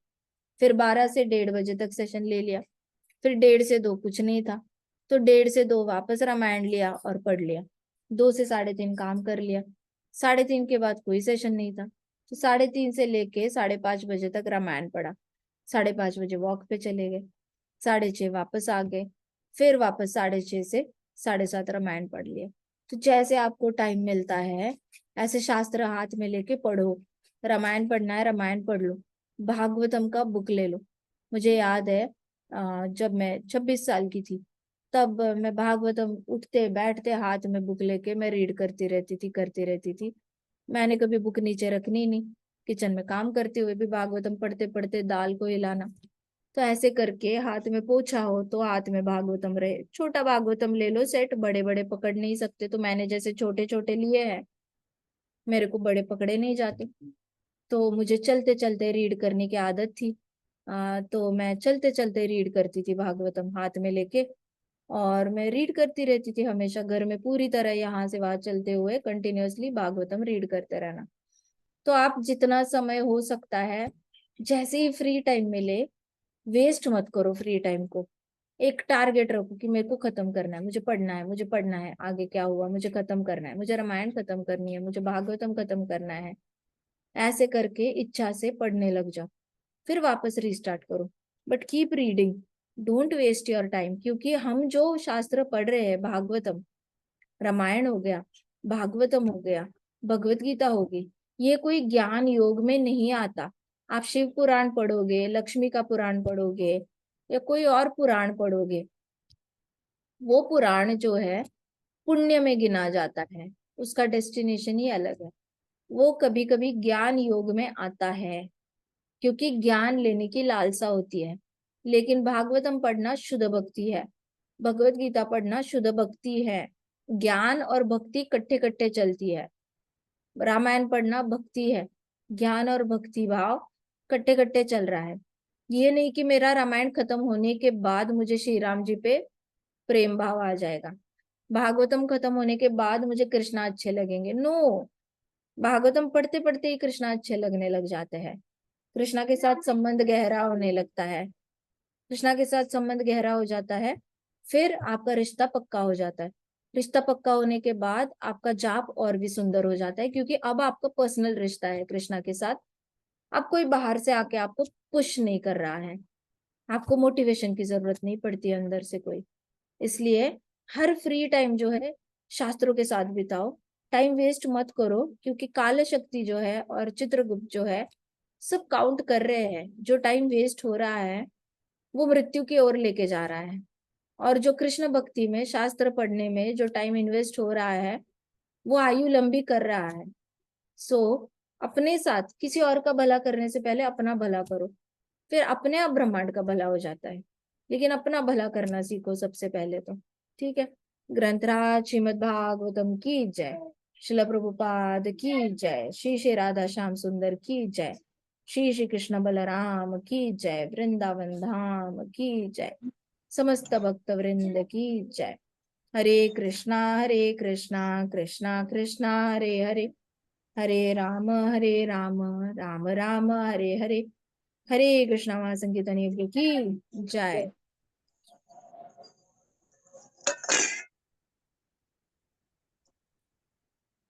S1: फिर 12 से 1:30 बजे तक सेशन ले लिया। फिर 1:30 से 2 कुछ नहीं था, तो 1:30 से 2 वापस रामायण लिया और पढ़ लिया। 2 से 3:30 काम कर लिया। 3:30 के बाद कोई सेशन नहीं था, तो 3:30 से लेके 5:30 बजे तक रामायण पढ़ा। 5:30 बजे वॉक पे चले गए, 6:30 वापस आ गए, फिर वापस 6:30 से 7:30 रामायण पढ़ लिया। तो जैसे आपको टाइम मिलता है, ऐसे शास्त्र हाथ में लेके पढ़ो। रामायण पढ़ना है, रामायण पढ़ लो, भागवतम का बुक ले लो। मुझे याद है जब मैं 26 साल की थी, तब मैं भागवतम उठते बैठते हाथ में बुक लेके मैं रीड करती रहती थी। मैंने कभी बुक नीचे रखनी ही नहीं, किचन में काम करते हुए भी भागवतम पढ़ते पढ़ते दाल को हिलाना। तो ऐसे करके हाथ में पोछा हो तो हाथ में भागवतम रहे। छोटा भागवतम ले लो सेट, बड़े बड़े पकड़ नहीं सकते, तो मैंने जैसे छोटे छोटे लिए हैं, मेरे को बड़े पकड़े नहीं जाते। तो मुझे चलते चलते रीड करने की आदत थी। तो मैं चलते चलते रीड करती थी भागवतम हाथ में लेके, और मैं रीड करती रहती थी हमेशा घर में, पूरी तरह यहाँ से वहां चलते हुए कंटिन्यूअसली भागवतम रीड करते रहना। तो आप जितना समय हो सकता है, जैसे ही फ्री टाइम मिले, वेस्ट मत करो फ्री टाइम को। एक टारगेट रखो कि मेरे को खत्म करना है, मुझे पढ़ना है, मुझे पढ़ना है, आगे क्या हुआ मुझे खत्म करना है, मुझे रामायण खत्म करनी है, मुझे भागवतम खत्म करना है। ऐसे करके इच्छा से पढ़ने लग जाओ, फिर वापस रिस्टार्ट करो, but keep reading, don't waste your time. क्योंकि हम जो शास्त्र पढ़ रहे हैं, भागवतम, रामायण हो गया, भागवतम हो गया, भगवत गीता होगी, ये कोई ज्ञान योग में नहीं आता। आप शिव पुराण पढ़ोगे, लक्ष्मी का पुराण पढ़ोगे, या कोई और पुराण पढ़ोगे, वो पुराण जो है पुण्य में गिना जाता है, उसका डेस्टिनेशन ही अलग है। वो कभी कभी ज्ञान योग में आता है, क्योंकि ज्ञान लेने की लालसा होती है। लेकिन भागवतम पढ़ना शुद्ध भक्ति है, भगवत गीता पढ़ना शुद्ध भक्ति है। ज्ञान और भक्ति कट्ठे कट्ठे चलती है। रामायण पढ़ना भक्ति है, ज्ञान और भक्ति भाव कट्ठे कट्ठे चल रहा है। ये नहीं कि मेरा रामायण खत्म होने के बाद मुझे श्री राम जी पे प्रेम भाव आ जाएगा, भागवतम खत्म होने के बाद मुझे कृष्णा अच्छे लगेंगे, नो। भागवतम पढ़ते पढ़ते ही कृष्णा अच्छे लगने लग जाते हैं, कृष्णा के साथ संबंध गहरा होने लगता है, कृष्णा के साथ संबंध गहरा हो जाता है, फिर आपका रिश्ता पक्का हो जाता है। रिश्ता पक्का होने के बाद आपका जाप और भी सुंदर हो जाता है, क्योंकि अब आपका पर्सनल रिश्ता है कृष्णा के साथ। अब कोई बाहर से आके आपको पुश नहीं कर रहा है, आपको मोटिवेशन की जरूरत नहीं पड़ती है अंदर से कोई। इसलिए हर फ्री टाइम जो है शास्त्रों के साथ बिताओ, टाइम वेस्ट मत करो, क्योंकि काल शक्ति जो है और चित्रगुप्त जो है सब काउंट कर रहे हैं। जो टाइम वेस्ट हो रहा है वो मृत्यु की ओर लेके जा रहा है, और जो कृष्ण भक्ति में शास्त्र पढ़ने में जो टाइम इन्वेस्ट हो रहा है वो आयु लंबी कर रहा है। सो अपने साथ किसी और का भला करने से पहले अपना भला करो, फिर अपने आप ब्रह्मांड का भला हो जाता है। लेकिन अपना भला करना सीखो सबसे पहले तो, ठीक है। ग्रंथराज श्रीमद् भागवतम की जय, शिला प्रभुपाद की जय, श्री श्री राधा श्याम सुंदर की जय, श्री श्री कृष्ण बलराम की जय, वृंदावन धाम की जय, समस्त भक्त वृंद की जय। हरे कृष्णा कृष्णा कृष्णा हरे हरे, हरे राम राम राम हरे हरे। हरे कृष्णा महासंकीर्तन यज्ञ की जय।